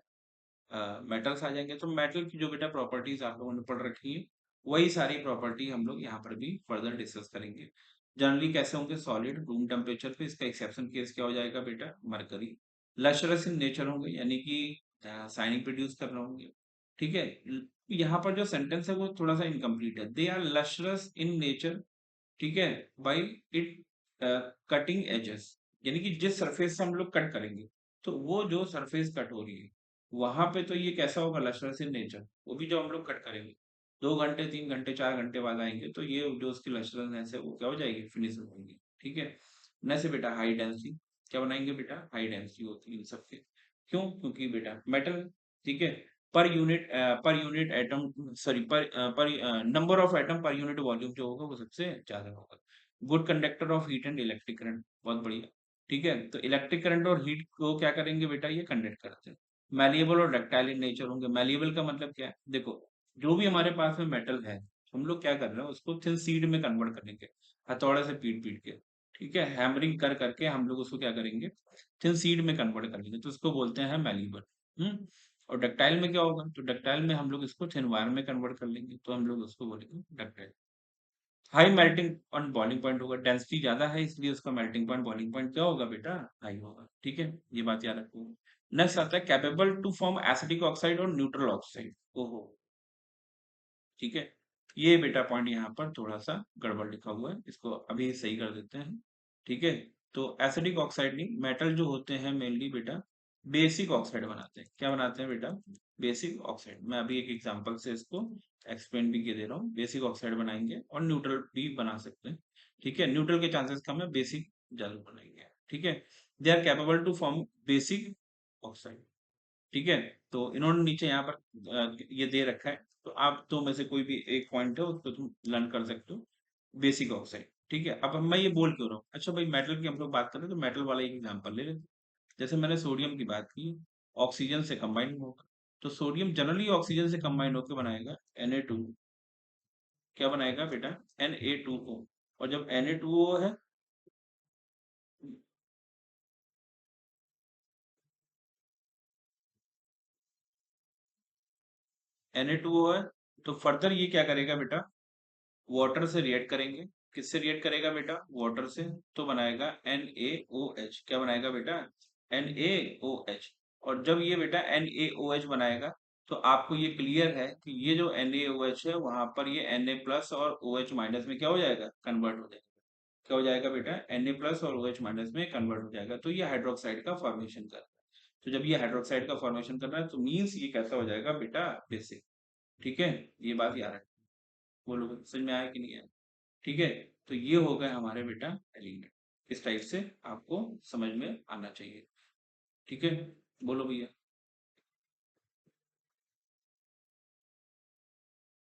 Speaker 1: मेटल्स आ जाएंगे। तो मेटल की जो बेटा प्रॉपर्टीज आप लोगों ने पढ़ रखी है, वही सारी प्रॉपर्टी हम लोग यहाँ पर भी फर्दर डिस्कस करेंगे। जनरली कैसे होंगे? सॉलिड रूम टेम्परेचर पे। इसका एक्सेप्शन केस क्या हो जाएगा बेटा? मरकरी। लशरस इन नेचर होंगे, यानी कि साइनिंग प्रोड्यूस कर रहे होंगे, ठीक है। यहाँ पर जो सेंटेंस है वो थोड़ा सा इनकम्प्लीट है। दे आर लशरस इन नेचर, ठीक है, बाई इट कटिंग एजेस, यानी कि जिस सरफेस से हम लोग कट करेंगे, तो वो जो सरफेस कट हो रही है वहां पे तो ये कैसा होगा? लशरस इन नेचर। वो भी जो हम लोग कट करेंगे 2 घंटे 3 घंटे 4 घंटे बाद आएंगे तो ये जो उसकी लशरसनेस है वो क्या हो जाएगी? फिनिश हो जाएगी, ठीक है। न से बेटा हाई डेंसिटी। क्या बनाएंगे बेटा? हाई डेंसिटी होती है इन सबके। क्यों? क्योंकि बेटा मेटल, ठीक है, पर यूनिट एटम, सॉरी, पर number of atom per unit volume जो होगा वो सबसे ज्यादा होगा। Good conductor of heat and electric current, बहुत बढ़िया, ठीक है। तो इलेक्ट्रिक करंट और हीट को क्या करेंगे बेटा? ये कंडक्ट करते हैं। मैलिएबल और डक्टाइल इन नेचर होंगे। मैलिएबल का मतलब क्या है? देखो, जो भी हमारे पास में मेटल है, हम लोग क्या कर रहे हैं? उसको थिन सीड में कन्वर्ट करेंगे, हथौड़े से पीट पीट के, ठीक है, हैमरिंग कर करके हम लोग उसको क्या करेंगे? थिन सीड में कन्वर्ट कर लेंगे, तो उसको बोलते हैं मैलिएबल। हम्म। और डक्टाइल में क्या होगा? तो डक्टाइल में हम लोग इसको थिन वायर में कन्वर्ट कर लेंगे, तो हम लोग उसको बोलेंगे ductile. High melting point boiling point होगा, डेंसिटी ज्यादा है इसलिए उसका मेल्टिंग पॉइंट बॉइलिंग पॉइंट क्या होगा बेटा? हाई होगा, ठीक है। ये बात याद रखो। नेक्स्ट आता है capable to form acidic oxide और न्यूट्रल ऑक्साइड। ओहो, ठीक है। ये बेटा पॉइंट यहाँ पर थोड़ा सा गड़बड़ लिखा हुआ है, इसको अभी सही कर देते हैं, ठीक है। तो एसिडिक ऑक्साइड नहीं, मेटल जो होते हैं मेनली बेटा बेसिक ऑक्साइड बनाते हैं। क्या बनाते हैं बेटा? Basic oxide. मैं अभी एक एग्जांपल से इसको एक्सप्लेन भी किए दे रहा हूँ। बेसिक ऑक्साइड बनाएंगे और न्यूट्रल भी बना सकते हैं, ठीक है। न्यूट्रल के चांसेस कम है, बेसिक जरूर बनाएंगे, ठीक है। They are capable to form basic oxide, ठीक है। तो इन्होंने नीचे यहाँ पर ये दे रखा है, तो आप दो में से कोई भी एक पॉइंट है उसको तुम लर्न कर सकते हो। बेसिक ऑक्साइड, ठीक है। अब मैं ये बोल क्यों रहा हूँ? अच्छा भाई, मेटल की हम लोग बात कर रहे हैं तो मेटल वाला एक एग्जांपल ले लेते हैं। जैसे मैंने सोडियम की बात की, ऑक्सीजन से कंबाइन होगा, तो सोडियम जनरली ऑक्सीजन से कंबाइन होकर बनाएगा Na2। क्या बनाएगा बेटा? Na2O। और जब Na2O है, Na2O है, तो फर्दर ये क्या करेगा बेटा? वाटर से रिएक्ट करेंगे। किससे रिएक्ट करेगा बेटा? वाटर से। तो बनाएगा NaOH। क्या बनाएगा बेटा? NaOH। और जब ये बेटा NaOH बनाएगा, तो आपको ये क्लियर है कि ये जो NaOH है वहां पर ये Na प्लस और OH माइनस में क्या हो जाएगा? कन्वर्ट हो जाएगा। क्या हो जाएगा बेटा? Na प्लस और OH माइनस में कन्वर्ट हो जाएगा, तो ये हाइड्रोक्साइड का फॉर्मेशन कर, तो जब ये हाइड्रोक्साइड का फॉर्मेशन कर रहा है तो मीन्स ये कैसा हो जाएगा बेटा, बेसिक। ठीक है, ये बात याद रखना। बोलो समझ में आया कि नहीं आया? ठीक है, तो ये हो गए हमारे बेटा एलिमेंट। इस टाइप से आपको समझ में आना चाहिए। ठीक है, बोलो भैया।